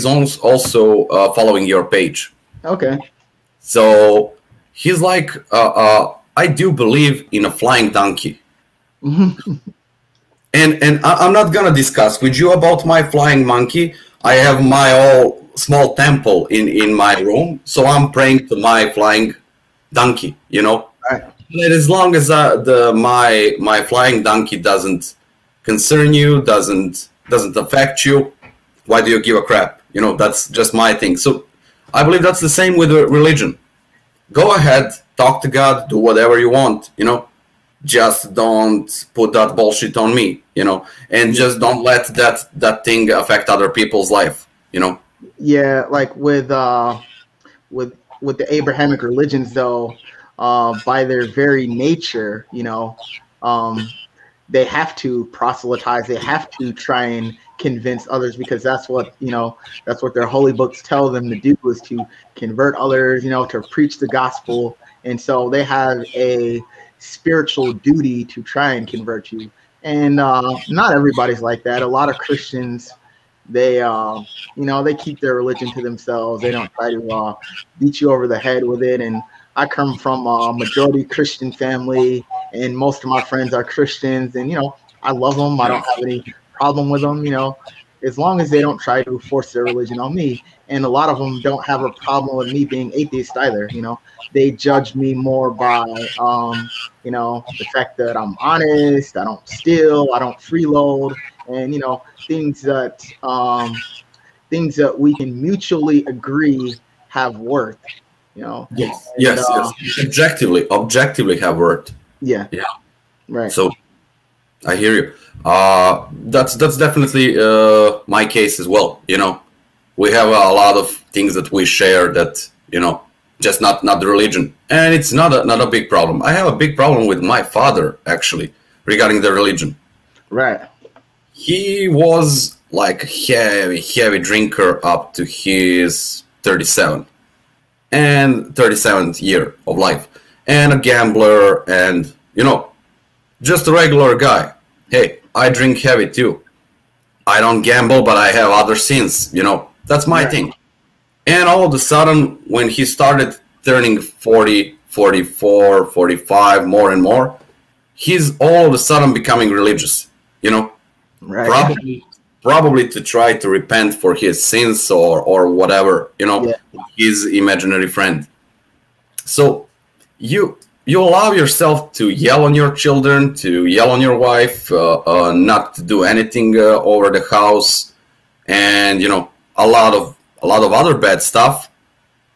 also following your page. Okay. So he's like, I do believe in a flying donkey. and I'm not gonna discuss with you about my flying monkey. I have my all small temple in my room, so I'm praying to my flying donkey. You know. Right. And as long as my flying donkey doesn't concern you, doesn't affect you, why do you give a crap? You know, that's just my thing. So I believe that's the same with religion. Go ahead, talk to God, do whatever you want, you know. just don't put that bullshit on me, you know, and just don't let that thing affect other people's life, you know. Yeah, like with the Abrahamic religions, though, by their very nature, you know, they have to proselytize. They have to try and convince others, because that's what, you know, that's what their holy books tell them to do, is to convert others, you know, to preach the gospel. And so they have a spiritual duty to try and convert you. And not everybody's like that. A lot of Christians, they you know, they keep their religion to themselves. They don't try to beat you over the head with it. And I come from a majority Christian family, and most of my friends are Christians, and, you know, I love them. I don't have any problem with them, you know, as long as they don't try to force their religion on me. And a lot of them don't have a problem with me being atheist either. You know, they judge me more by, you know, the fact that I'm honest, I don't steal, I don't freeload, and, you know, things that we can mutually agree have worth. You know. Yes. And, yes. Objectively have worth. Yeah. Yeah. Right. So I hear you. That's definitely my case as well. You know, we have a lot of things that we share that, you know, just not the religion, and it's not a big problem. I have a big problem with my father, actually, regarding the religion. Right. He was like heavy drinker up to his 37th year of life, and a gambler, and, you know, just a regular guy. Hey, I drink heavy too. I don't gamble, but I have other sins, you know. That's my thing. And all of a sudden, when he started turning 40, 44, 45, more and more, he's all of a sudden becoming religious, you know. Right. Probably to try to repent for his sins or whatever, you know, his imaginary friend. So you allow yourself to yell on your children, to yell on your wife, not to do anything over the house, and, you know, a lot of other bad stuff.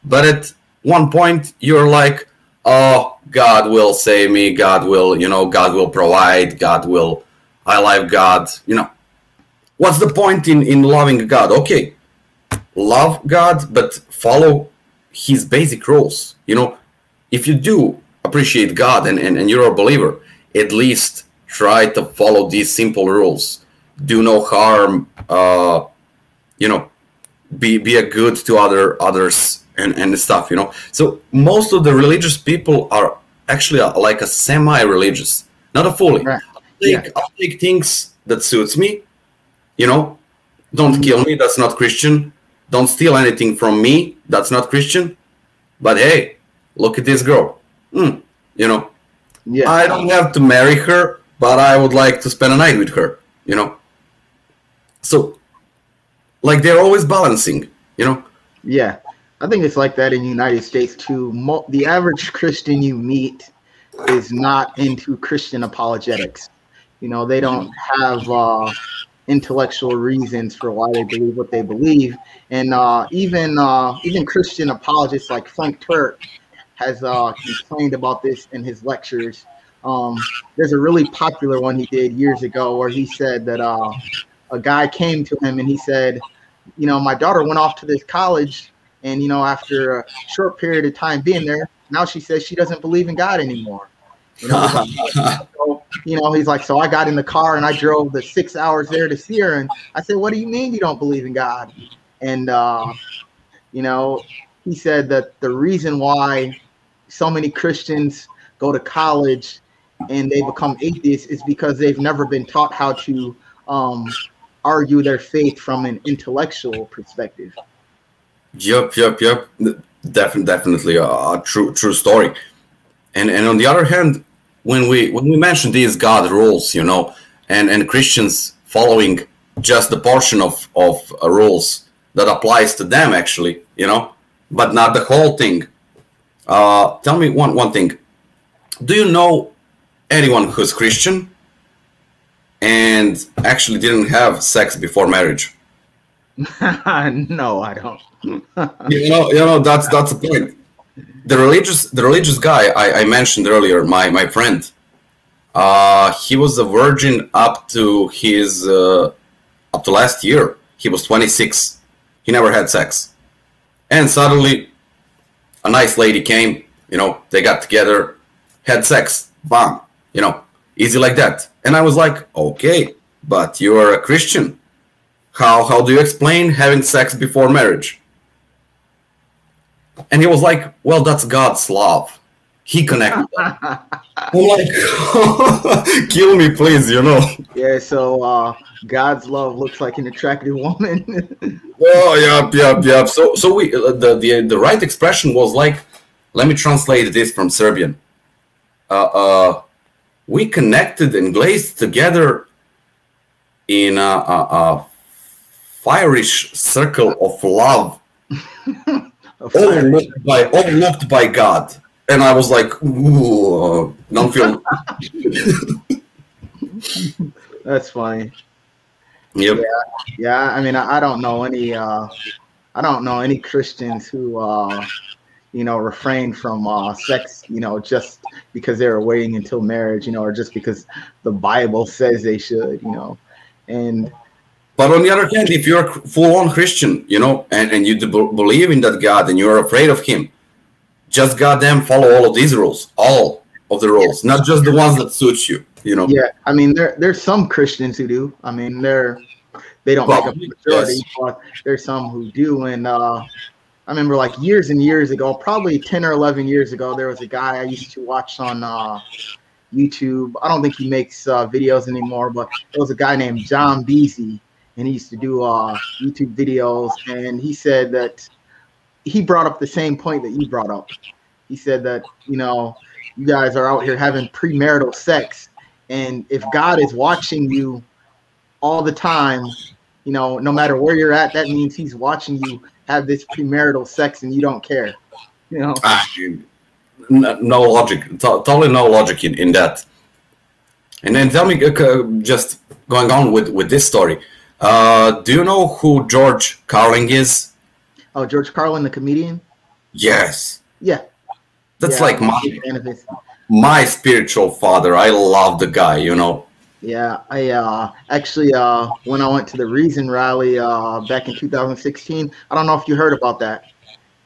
But at one point you're like, oh, God will save me, God will, you know, God will provide, I love God, you know. What's the point in loving God? Okay, love God, but follow his basic rules. You know, if you do appreciate God and you're a believer, at least try to follow these simple rules. Do no harm, you know, be a good to others and stuff, you know. So most of the religious people are actually like a semi-religious, not a fully. Right. I'll take things that suits me. You know, don't kill me, that's not Christian. Don't steal anything from me, that's not Christian. But hey, look at this girl. You know, I don't have to marry her, but I would like to spend a night with her, you know. So, like, they're always balancing, you know. Yeah, I think it's like that in the United States too. The average Christian you meet is not into Christian apologetics. You know, they don't have intellectual reasons for why they believe what they believe, and even Christian apologists like Frank Turk has complained about this in his lectures. There's a really popular one he did years ago where he said that a guy came to him and he said, you know, my daughter went off to this college, and, you know, after a short period of time being there, now she says she doesn't believe in God anymore. You know, he's like, so I got in the car and I drove the 6 hours there to see her. And I said, what do you mean you don't believe in God? And, you know, he said that the reason why so many Christians go to college and they become atheists is because they've never been taught how to argue their faith from an intellectual perspective. Yep. Definitely a true story. And on the other hand, when we mention these God rules, you know, and Christians following just the portion of rules that applies to them, actually, you know, but not the whole thing. Tell me one thing. Do you know anyone who's Christian and actually didn't have sex before marriage? No, I don't. you know that's the point. The religious guy I mentioned earlier, my friend, He was a virgin up to last year. He was 26. He never had sex. And suddenly, a nice lady came, they got together, had sex, bam, easy like that. And I was like, okay, but you are a Christian. How do you explain having sex before marriage? And he was like, well, that's God's love. He connected them. I'm like, kill me, please, Yeah, so God's love looks like an attractive woman. Oh, yeah. So we the right expression was like, let me translate this from Serbian. We connected and glazed together in a fiery circle of love, overlooked by God. And I was like, ooh, don't feel. That's funny. Yep. Yeah. I mean, I don't know any. I don't know any Christians who, refrain from sex, just because they were waiting until marriage, or just because the Bible says they should, and. But on the other hand, if you're a full-on Christian, and you believe in that God and you're afraid of Him, just goddamn follow all of these rules, all of the rules, not just the ones that suit you, Yeah, I mean, there's some Christians who do. I mean, they don't make up the majority, yes. But there's some who do. And I remember like years and years ago, probably 10 or 11 years ago, there was a guy I used to watch on YouTube. I don't think he makes videos anymore, but there was a guy named John Beasy, and he used to do YouTube videos. And he said that he brought up the same point that you brought up. He said that, you guys are out here having premarital sex. And if God is watching you all the time, no matter where you're at, that means He's watching you have this premarital sex and you don't care. No logic, totally no logic in that. And then tell me, just going on with this story, do you know who George Carlin is? Oh, George Carlin, the comedian? Yes. Yeah. That's like my spiritual father. I love the guy, Yeah, I actually when I went to the Reason rally back in 2016, I don't know if you heard about that.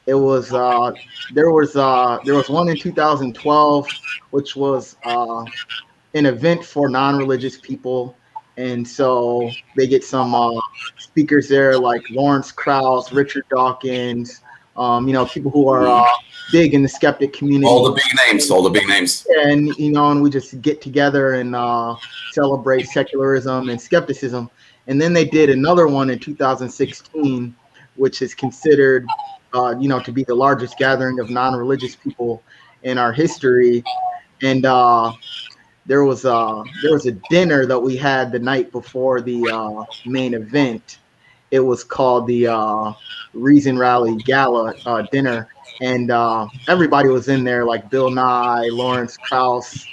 It was there was one in 2012, which was an event for non-religious people. And so they get some speakers there like Lawrence Krauss, Richard Dawkins, people who are big in the skeptic community. All the big names. And, and we just get together and celebrate secularism and skepticism. And then they did another one in 2016, which is considered, to be the largest gathering of non-religious people in our history. And there was a dinner that we had the night before the main event. It was called the Reason Rally Gala dinner, and everybody was in there, like Bill Nye, Lawrence Krauss,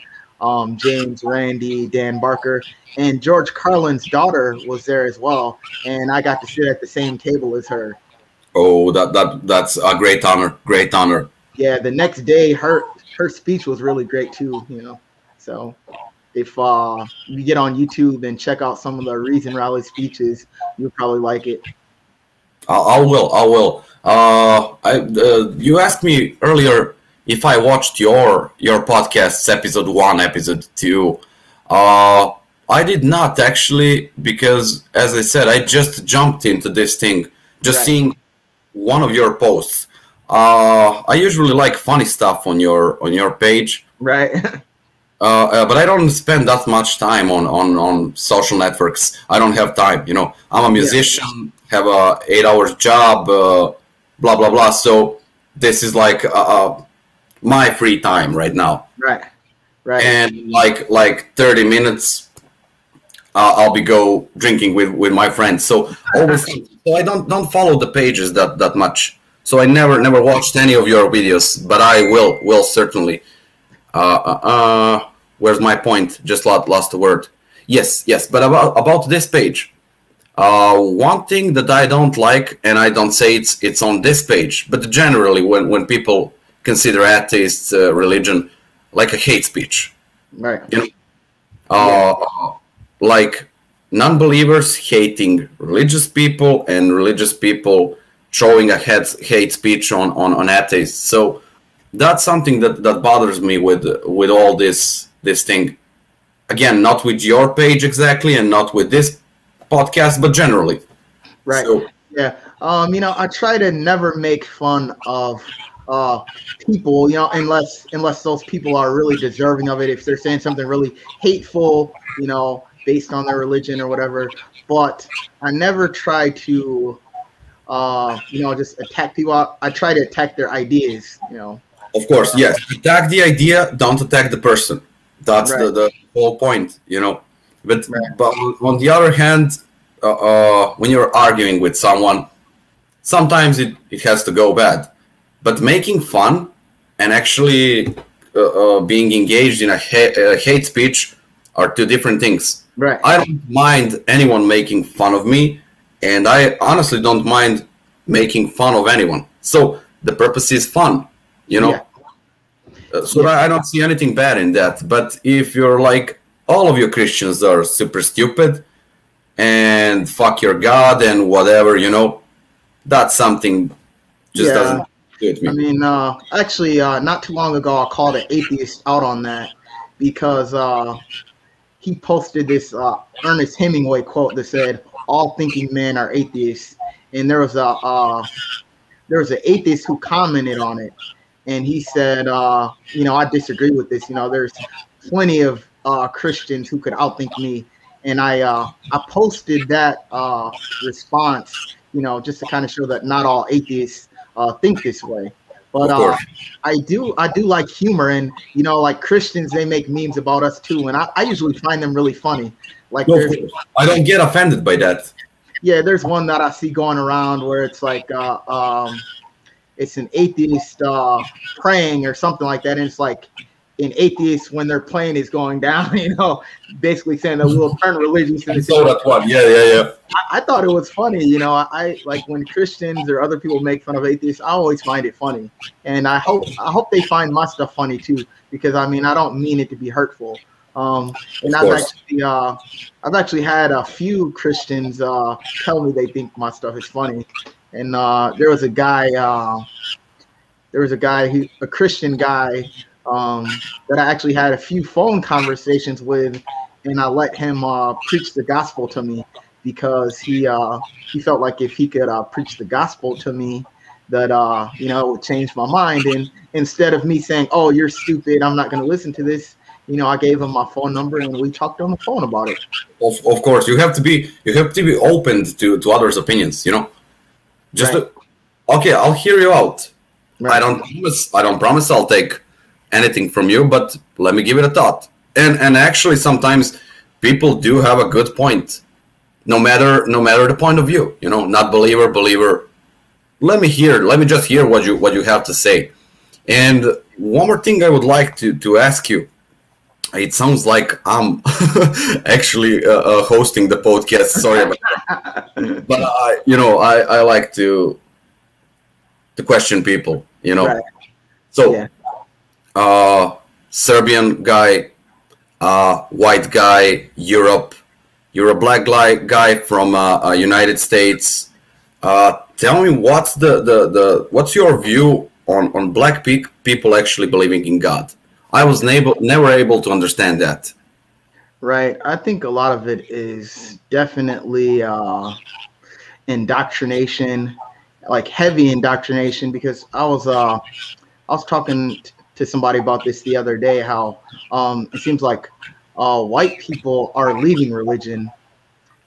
James Randi, Dan Barker, and George Carlin's daughter was there as well. And I got to sit at the same table as her. Oh, that's a great honor. Great honor. Yeah, the next day, her speech was really great too. So if you get on YouTube and check out some of the Reason Rally speeches, you'll probably like it. I will. You asked me earlier if I watched your podcasts, episode 1, episode 2. I did not actually, because as I said, I just jumped into this thing, just seeing one of your posts. I usually like funny stuff on your page. Right. But I don't spend that much time on social networks. I don't have time. I'm a musician, have a 8-hour job, blah blah blah. So this is like my free time right now. Right. And like 30 minutes, I'll be go drinking with my friends. So always, so I don't follow the pages that much. So I never watched any of your videos, but I will certainly. Where's my point? Just lost the word. Yes. But about this page, one thing that I don't like, and I don't say it's on this page, but generally when people consider atheist religion like a hate speech, right? Like non-believers hating religious people and religious people showing a hate speech on atheists. So that's something that bothers me with all this thing. Again, not with your page exactly, and not with this podcast, but generally. Right. So, yeah. I try to never make fun of people, unless those people are really deserving of it. If they're saying something really hateful, based on their religion or whatever. But I never try to, just attack people. I try to attack their ideas, Of course, yes. Attack the idea, don't attack the person. That's right. the whole point, But, right. But on the other hand, when you're arguing with someone, sometimes it has to go bad. But making fun and actually being engaged in a hate speech are two different things. Right. I don't mind anyone making fun of me, and I honestly don't mind making fun of anyone. So the purpose is fun, Yeah. I don't see anything bad in that. But if you're like, all of you Christians are super stupid and fuck your God and whatever, that's something just doesn't fit me. I mean, actually, not too long ago, I called an atheist out on that because he posted this Ernest Hemingway quote that said, "All thinking men are atheists," and there was an atheist who commented on it, and he said, I disagree with this. There's plenty of Christians who could outthink me, and I posted that response, just to kind of show that not all atheists think this way. But I do like humor, and like Christians, they make memes about us too, and I usually find them really funny. Like, I don't get offended by that. Yeah, there's one that I see going around where it's like it's an atheist praying or something like that, and it's like an atheist when their plane is going down, basically saying that we'll turn religions. I saw that one. Yeah. I thought it was funny. I like when Christians or other people make fun of atheists. I always find it funny, and I hope they find my stuff funny too, because I don't mean it to be hurtful. And I've actually had a few Christians tell me they think my stuff is funny, and there was a guy, a Christian guy. That I actually had a few phone conversations with, and I let him preach the gospel to me because he felt like if he could preach the gospel to me, that it would change my mind. And instead of me saying, "Oh, you're stupid, I'm not going to listen to this," I gave him my phone number and we talked on the phone about it. Of course, you have to be open to others' opinions. Just right. Okay, I'll hear you out. Right. I don't promise I'll take anything from you, but let me give it a thought. And actually, sometimes people do have a good point, no matter the point of view. Not believer. Let me just hear what you have to say. And one more thing I would like to ask you. It sounds like I'm actually hosting the podcast. Sorry about that. But I like to question people. Right. So. Yeah. Serbian guy, white guy, Europe. You're a black guy from United States. Tell me what's what's your view on black people actually believing in God? I was never able to understand that. Right. I think a lot of it is definitely indoctrination, like heavy indoctrination, because I was talking to somebody about this the other day, how it seems like white people are leaving religion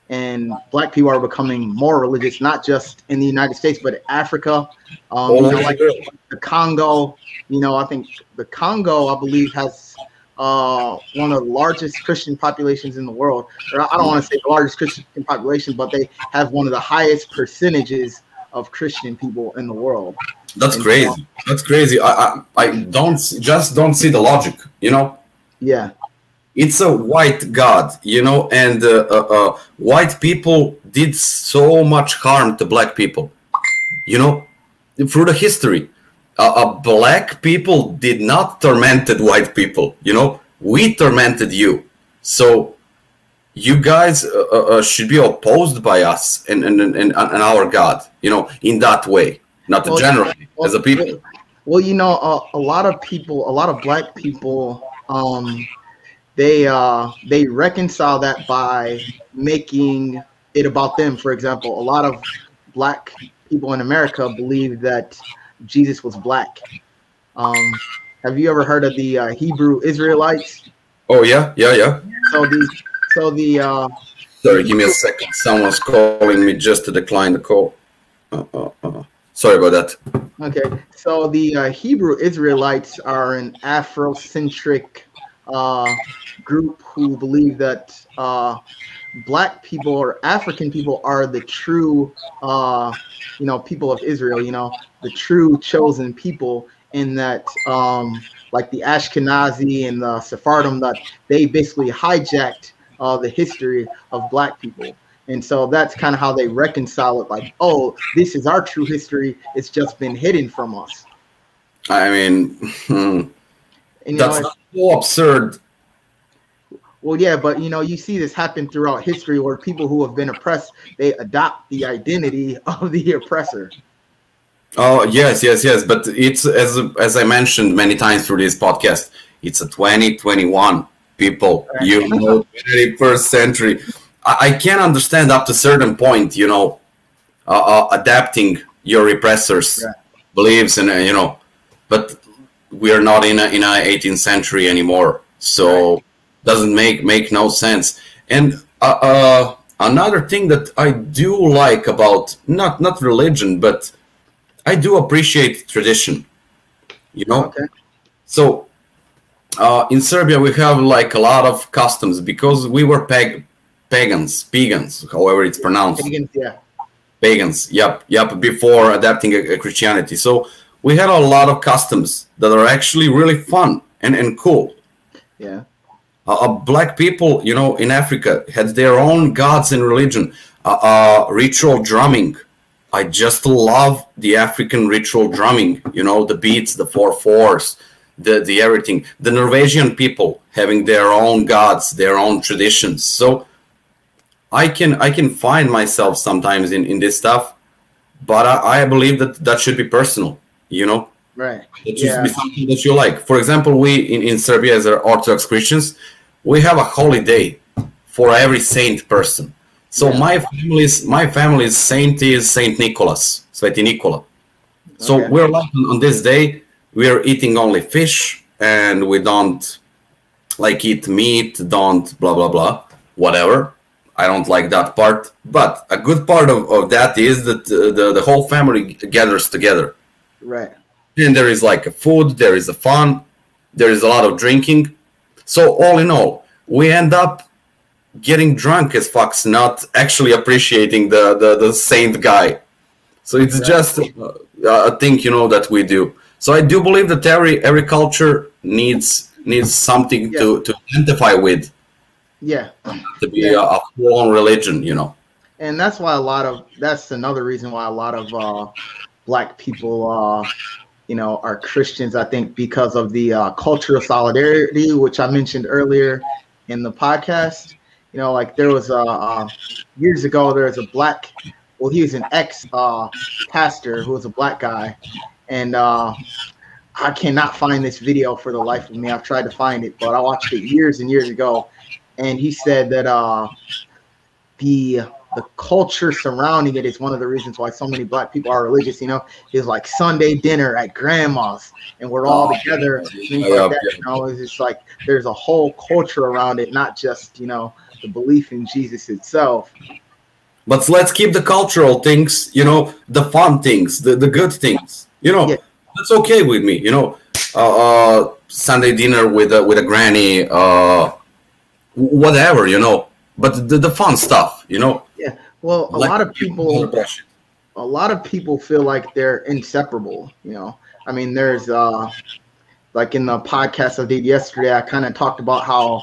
and black people are becoming more religious, not just in the United States, but Africa, like the Congo. I think the Congo, I believe, has one of the largest Christian populations in the world. Or I don't want to say the largest Christian population, but they have one of the highest percentages of Christian people in the world. That's crazy. That's crazy. I don't see the logic, Yeah. It's a white God, and white people did so much harm to black people, through the history. Black people did not tormented white people, we tormented you. So you guys should be opposed by us and our God, you know, in that way, not generally as a people. Well, you know, a lot of people, a lot of black people, they reconcile that by making it about them. For example, a lot of black people in America believe that Jesus was black. Have you ever heard of the Hebrew Israelites? Oh yeah, yeah, yeah. So the Sorry, give me a second. Someone's calling me just to decline the call. Sorry about that. Okay, so the Hebrew Israelites are an Afrocentric group who believe that black people or African people are the true, you know, people of Israel. You know, the true chosen people, in that, like the Ashkenazi and the Sephardim, that they basically hijacked the history of black people. And so that's kind of how they reconcile it. Like, oh, this is our true history. It's just been hidden from us. I mean, And, you that's know, so absurd. well, yeah, but you know, you see this happen throughout history where people who have been oppressed, they adopt the identity of the oppressor. Oh yes, yes, yes. But it's as I mentioned many times through this podcast, it's a 2021 people. Right. You know, 21st century. I can understand up to a certain point, you know, adapting your repressors' Right. beliefs and you know, but we are not in a 18th century anymore, so Right. doesn't make no sense. And another thing that I do like about not religion, but I do appreciate tradition, you know. Okay. So in Serbia we have like a lot of customs because we were pagans, however it's pronounced. Pagans, yeah. Pagans, yep, before adapting a Christianity. So we had a lot of customs that are actually really fun and cool. Yeah. Black people, you know, in Africa had their own gods and religion. Ritual drumming. I just love the African ritual drumming. You know, the beats, the 4/4s, the everything. The Norwegian people having their own gods, their own traditions. So I can find myself sometimes in this stuff, but I believe that should be personal. You know. Right. It should be something that you like. For example, we in Serbia, as Orthodox Christians, we have a holiday for every saint person. So my family's saint is Saint Nicholas, Sveti Nikola. So we're like on this day we are eating only fish and we don't like eat meat, don't blah blah blah, whatever. I don't like that part, but a good part of that is that the whole family gathers together. Right. And there is like a food, there is a fun, there is a lot of drinking. So all in all, we end up getting drunk as fucks, not actually appreciating the saint guy. So it's just a thing, you know, that we do. So I do believe that every culture needs something to identify with. Yeah. To be a full-on religion, you know. And that's why that's another reason why a lot of black people you know, are Christians, I think, because of the cultural solidarity, which I mentioned earlier in the podcast. You know, like there was years ago, there was a black, well, he was an ex-pastor who was a black guy. And I cannot find this video for the life of me. I've tried to find it, but I watched it years and years ago. And he said that the culture surrounding it is one of the reasons why so many black people are religious. You know, it's like Sunday dinner at grandma's and we're all together. Things like that. You know, it's just like there's a whole culture around it, not just, you know, the belief in Jesus itself. But let's keep the cultural things, you know, the fun things, the good things. You know, that's okay with me. You know, Sunday dinner with a granny, whatever, you know. But the fun stuff, you know. Yeah. Well, a lot of people feel like they're inseparable. You know, I mean, there's like in the podcast I did yesterday, I kind of talked about how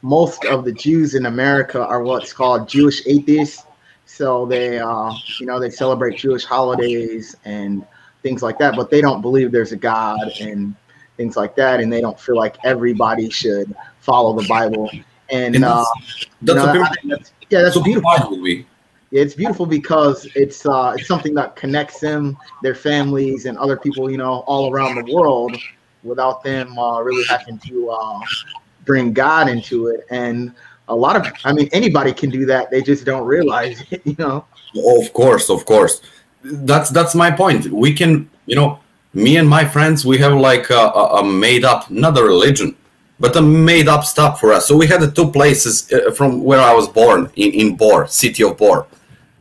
most of the Jews in America are what's called Jewish atheists. So they, you know, they celebrate Jewish holidays and things like that, but they don't believe there's a God, and things like that, and they don't feel like everybody should follow the Bible. And that's beautiful. It's beautiful because it's something that connects them, their families, and other people, all around the world, without them really having to bring God into it. And anybody can do that. They just don't realize it, Of course. That's my point. We can, me and my friends, we have like a made up, not a religion, but a made up stuff for us. So we had the two places from where I was born in Bor, city of Bor.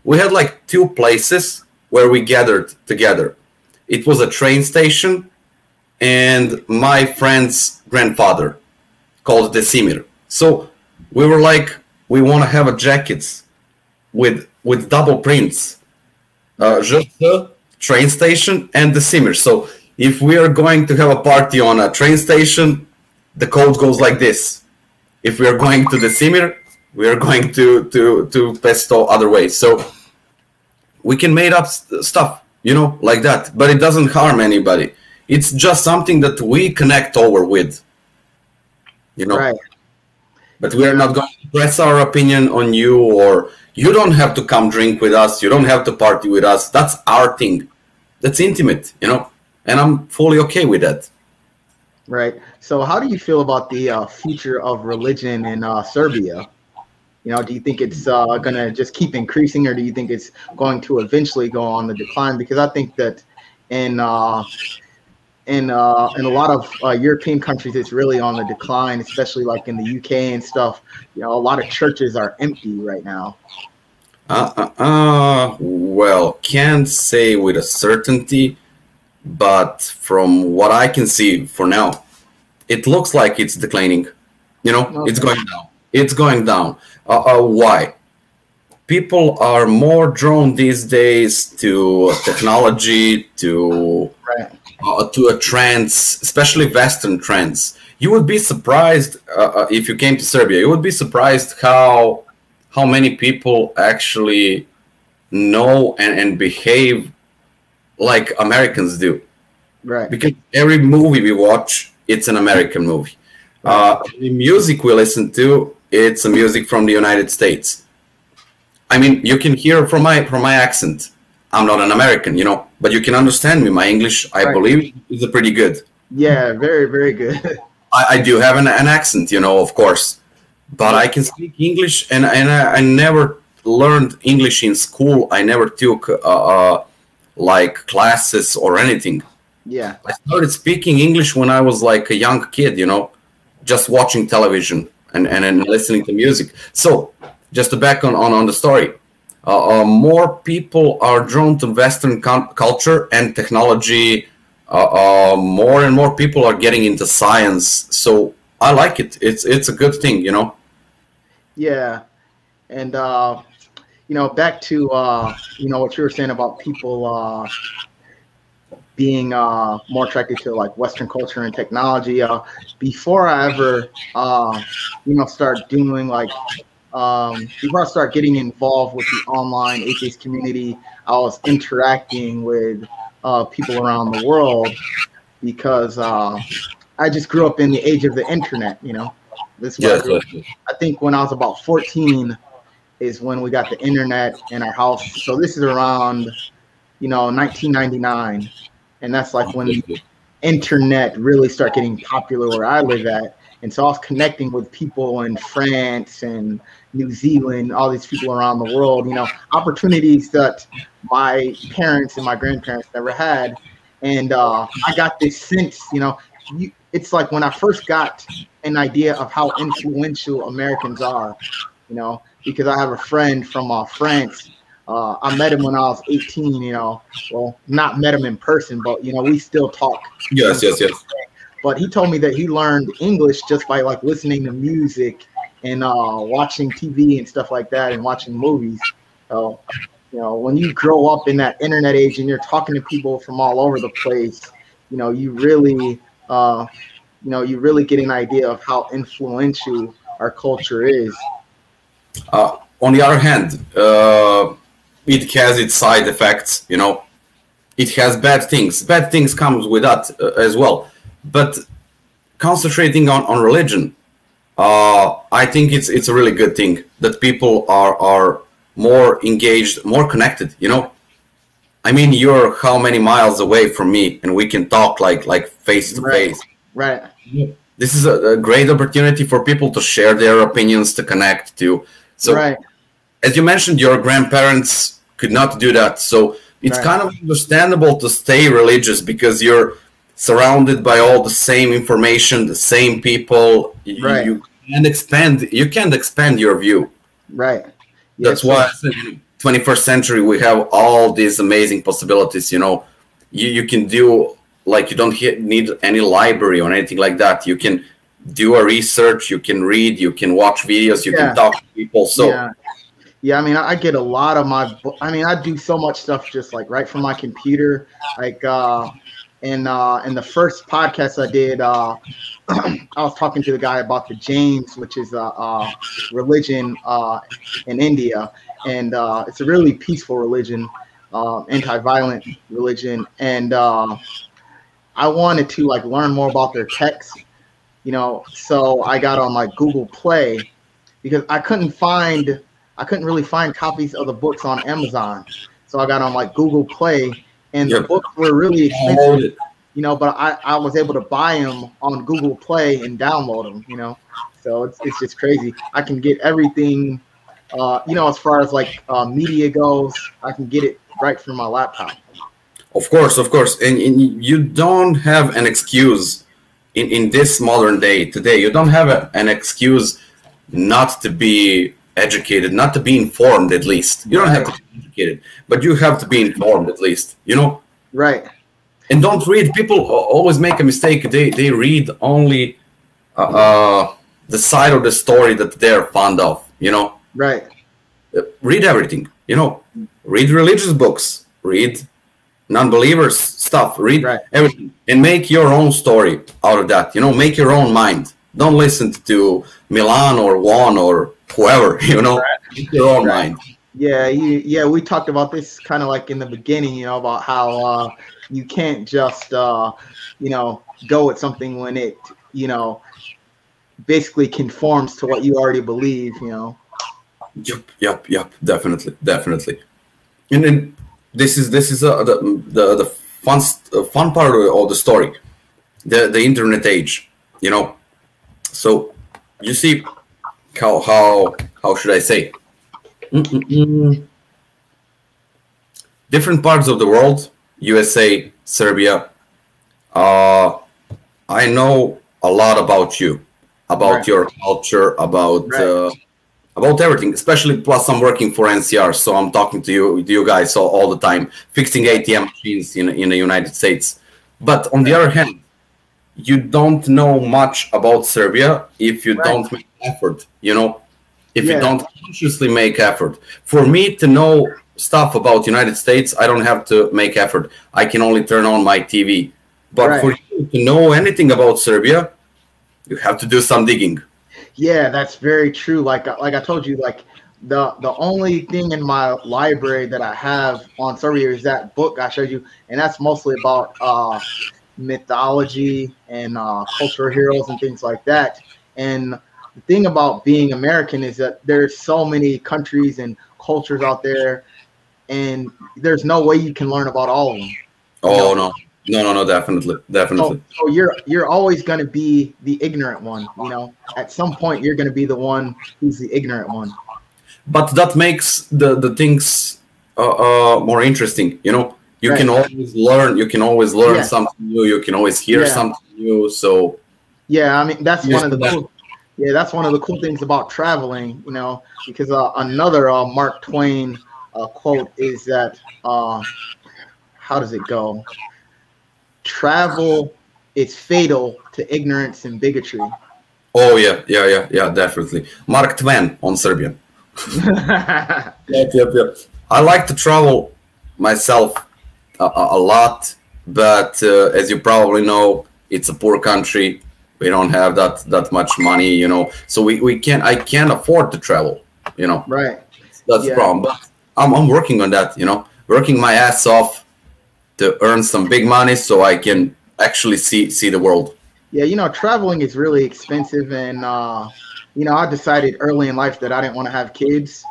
We had like two places where we gathered together. It was a train station and my friend's grandfather called Desimir. So we were like, we want to have a jackets with double prints, just the train station and Desimir. So if we are going to have a party on a train station, the code goes like this. If we are going to Desimir, we are going to Pesto other way. So we can make up stuff, like that, but it doesn't harm anybody. It's just something that we connect over with, Right. But we are not going to press our opinion on you, or you don't have to come drink with us. You don't have to party with us. That's our thing. That's intimate, and I'm fully okay with that. Right. So how do you feel about the future of religion in Serbia? Do you think it's going to just keep increasing, or do you think it's going to eventually go on the decline? Because I think that in a lot of European countries, it's really on the decline, especially like in the UK and stuff. A lot of churches are empty right now. Well, can't say with a certainty, but from what I can see for now, it looks like it's declining. Okay. It's going down. It's going down. Why? People are more drawn these days to technology, to a trends, especially Western trends. You would be surprised if you came to Serbia. You would be surprised how many people actually know and behave like Americans do. Right. Because every movie we watch, it's an American movie. The music we listen to, it's a music from the United States. I mean, you can hear from my accent. I'm not an American, but you can understand me. My English, I believe, is pretty good. Yeah, very, very good. I do have an accent, of course, but I can speak English, and I never learned English in school. I never took like classes or anything. Yeah. I started speaking English when I was like a young kid, just watching television and listening to music. So just to back on the story, more people are drawn to Western culture and technology. More and more people are getting into science. So I like it. It's a good thing, Yeah. And, back to, what you were saying about people being more attracted to like Western culture and technology. Before I ever, start doing like, before I start getting involved with the online atheist community, I was interacting with people around the world because I just grew up in the age of the internet. This was, I think when I was about 14 is when we got the internet in our house. So this is around, 1999. And that's like when the internet really started getting popular where I live at. And so I was connecting with people in France and New Zealand, all these people around the world, opportunities that my parents and my grandparents never had. And I got this sense, it's like when I first got an idea of how influential Americans are, because I have a friend from France. I met him when I was 18, well, not met him in person, but, we still talk. Yes. But he told me that he learned English just by like listening to music and watching TV and stuff like that and watching movies. So, when you grow up in that internet age and you're talking to people from all over the place, you really get an idea of how influential our culture is. On the other hand, it has its side effects, It has bad things. Bad things comes with that as well. But concentrating on religion, I think it's a really good thing that people are more engaged, more connected. You know, I mean, you're how many miles away from me, and we can talk like face to face. Right. This is a great opportunity for people to share their opinions, to connect to. So, right. As you mentioned, your grandparents could not do that. So it's right. kind of understandable to stay religious because you're surrounded by all the same information, the same people. Right. You can't expand your view. Right. That's why in the 21st century we have all these amazing possibilities. You know, you can do, like, you don't need any library or anything like that. You can do a research, you can read, you can watch videos, you can talk to people. So yeah, I mean, I get a lot of I do so much stuff just like right from my computer. Like in the first podcast I did, I was talking to the guy about the Jains, which is a religion in India, and it's a really peaceful religion, anti-violent religion, and I wanted to like learn more about their texts, you know. So I got on like Google Play because I couldn't really find copies of the books on Amazon. So I got on like Google Play, and the books were really expensive, you know, but I was able to buy them on Google Play and download them, you know. So it's just crazy. I can get everything, you know, as far as like media goes, I can get it right from my laptop. Of course. And you don't have an excuse in this modern day today. You don't have an excuse not to be educated, not to be informed, at least. You don't have to be educated, but you have to be informed at least, you know? Right. And don't read. People always make a mistake. They read only the side of the story that they're fond of, you know? Right. Read everything, you know? Read religious books. Read non-believers stuff. Read everything. And make your own story out of that, you know? Make your own mind. Don't listen to Milan or Juan or whoever, you know? Make your own mind. Yeah, we talked about this kind of like in the beginning, you know, about how you can't just, you know, go with something when it, you know, basically conforms to what you already believe, you know. Yep. Definitely. And then this is the fun part of the story, the internet age, you know. So you see how should I say? Different parts of the world, USA, Serbia. I know a lot about you, about your culture, about everything. Especially, plus I'm working for NCR, so I'm talking to you guys all the time, fixing ATM machines in the United States. But on the other hand, you don't know much about Serbia if you don't make effort, you know. If you don't consciously make effort. For me to know stuff about United States, I don't have to make effort. I can only turn on my TV. But for you to know anything about Serbia, you have to do some digging. Yeah, that's very true. Like I told you, like the only thing in my library that I have on Serbia is that book I showed you, and that's mostly about mythology and cultural heroes and things like that. And the thing about being American is that there's so many countries and cultures out there, and there's no way you can learn about all of them. Oh, no, definitely. So you're always going to be the ignorant one, you know. At some point, you're going to be the one who's the ignorant one. But that makes the things more interesting, you know. You can always learn. You can always learn something new. You can always hear something new. So I mean, that's one of the cool. Yeah, that's one of the cool things about traveling, you know, because another Mark Twain quote is that, how does it go? Travel is fatal to ignorance and bigotry. Oh, yeah, definitely. Mark Twain on Serbian. Yep. I like to travel myself a lot, but as you probably know, it's a poor country. We don't have that much money, you know, so I can't afford to travel, you know. Right. That's the problem. But I'm working on that, you know, working my ass off to earn some big money so I can actually see the world. Yeah, traveling is really expensive, and I decided early in life that I didn't want to have kids.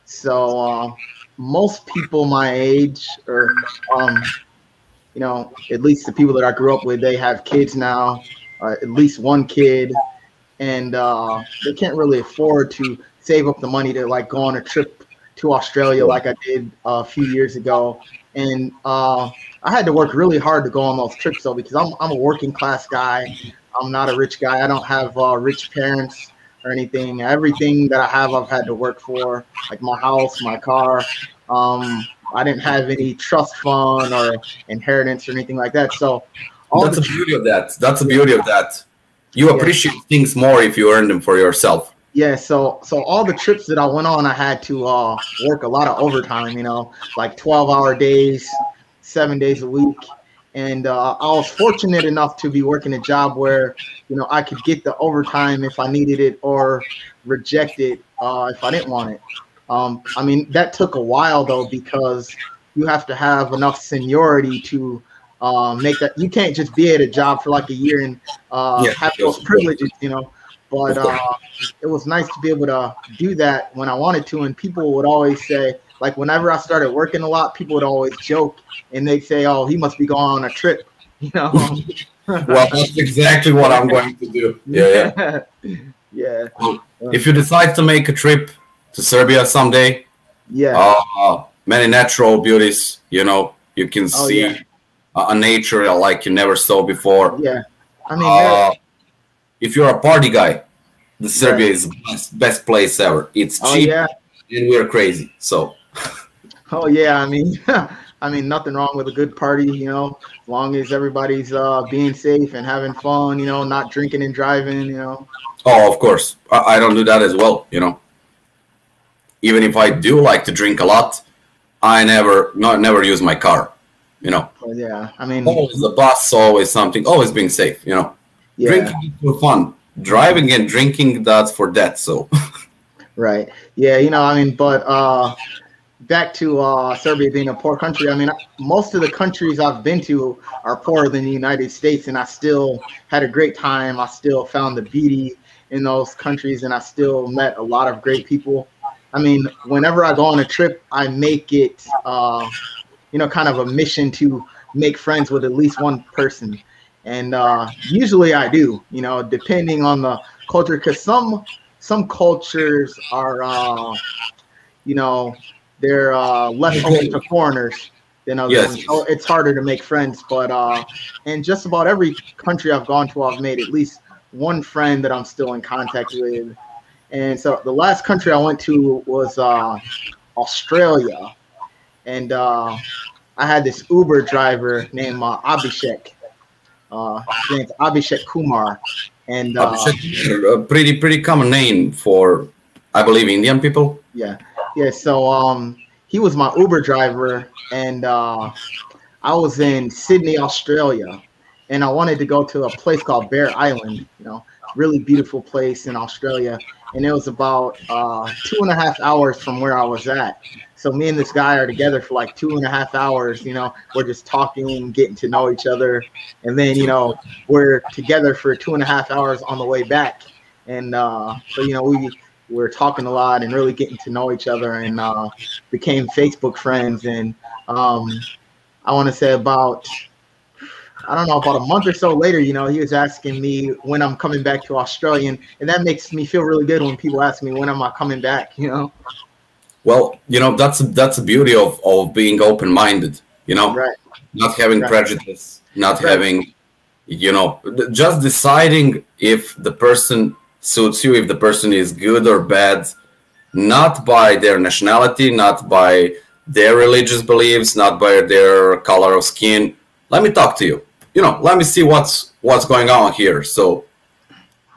So most people my age, or at least the people that I grew up with, they have kids now, at least one kid, and they can't really afford to save up the money to like go on a trip to Australia like I did a few years ago. And I had to work really hard to go on those trips though, because I'm a working class guy. I'm not a rich guy. I don't have rich parents or anything. Everything that I have, I've had to work for, like my house, my car. I didn't have any trust fund or inheritance or anything like that. So that's the beauty of that. That's the beauty of that. You appreciate things more if you earn them for yourself. Yeah, so all the trips that I went on, I had to work a lot of overtime, like 12-hour days, 7 days a week. And I was fortunate enough to be working a job where, I could get the overtime if I needed it or reject it if I didn't want it. That took a while, though, because you have to have enough seniority to make that. You can't just be at a job for like a year and have those privileges, But it was nice to be able to do that when I wanted to. And people would always say, like, whenever I started working a lot, people would always joke and they'd say, "Oh, he must be going on a trip," Well, that's exactly what I'm going to do. Yeah. Yeah. If you decide to make a trip to Serbia someday, many natural beauties, you can see a nature like you never saw before. Yeah. If you're a party guy, the Serbia is the best place ever. It's cheap and we're crazy. So. Oh yeah, nothing wrong with a good party, as long as everybody's being safe and having fun, not drinking and driving, Oh, of course. I don't do that as well, Even if I do like to drink a lot, I never use my car, Oh, yeah, always the bus, always something, always being safe, Yeah. Drinking is for fun. Driving and drinking, that's for death, so. Right. Yeah, but back to Serbia being a poor country. Most of the countries I've been to are poorer than the United States, and I still had a great time. I still found the beauty in those countries, and I still met a lot of great people. Whenever I go on a trip, I make it, kind of a mission to make friends with at least one person. And usually I do, depending on the culture, because some cultures are, they're less open to foreigners than others. Yes. So it's harder to make friends. But in just about every country I've gone to, I've made at least one friend that I'm still in contact with. And so the last country I went to was Australia. And I had this Uber driver named Abhishek. His name's Abhishek Kumar. And Abhishek, a pretty common name for, I believe, Indian people. Yeah. So he was my Uber driver, and I was in Sydney, Australia, and I wanted to go to a place called Bear Island. Really beautiful place in Australia, and it was about 2.5 hours from where I was at. So me and this guy are together for like 2.5 hours. We're just talking, getting to know each other, and then we're together for 2.5 hours on the way back, and so we're talking a lot and really getting to know each other, and became Facebook friends. And I want to say about a month or so later, he was asking me when I'm coming back to Australia, and that makes me feel really good when people ask me when am I coming back. Well, that's the beauty of being open-minded, Right. Not having prejudice, not having, just deciding if the person suits you, if the person is good or bad, not by their nationality, not by their religious beliefs, not by their color of skin. Let me talk to you. Let me see what's going on here. So,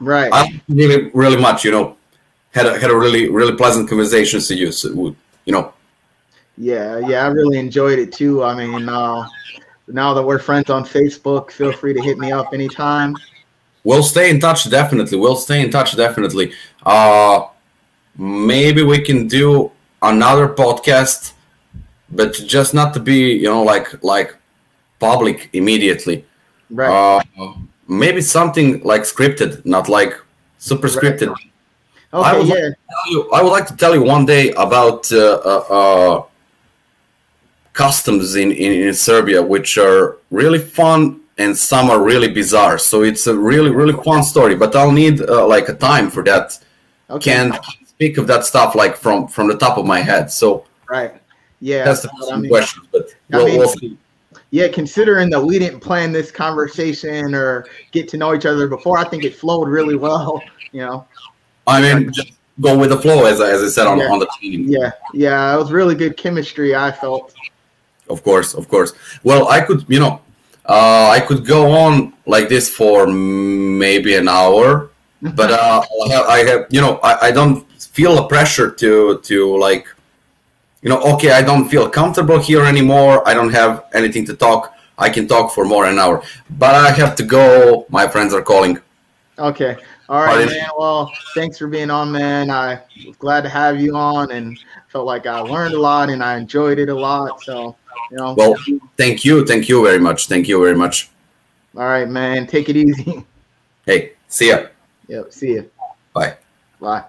right. I really much, had a really pleasant conversation to you. So, Yeah, I really enjoyed it too. Now that we're friends on Facebook, feel free to hit me up anytime. We'll stay in touch, definitely. Maybe we can do another podcast, but just not to be, like public immediately. Right. Maybe something like scripted, not like super scripted. Right. Okay. I would like to tell you one day about customs in Serbia, which are really fun and some are really bizarre. So it's a really fun story. But I'll need like a time for that. Okay. Can't speak of that stuff like from the top of my head. So right. Yeah. that's the question. But we'll see. Yeah, considering that we didn't plan this conversation or get to know each other before, I think it flowed really well. You know. I mean, just go with the flow, as I said on the team. Yeah, it was really good chemistry, I felt. Of course. Well, I could, I could go on like this for maybe an hour, but I have, I don't feel a pressure to like, okay, I don't feel comfortable here anymore. I don't have anything to talk. I can talk for more than an hour, but I have to go. My friends are calling. Okay. All right, man. Well, thanks for being on, man. I was glad to have you on and felt like I learned a lot and I enjoyed it a lot. So, Well, thank you. Thank you very much. Thank you very much. All right, man. Take it easy. Hey, see ya. Yep. See ya. Bye. Bye.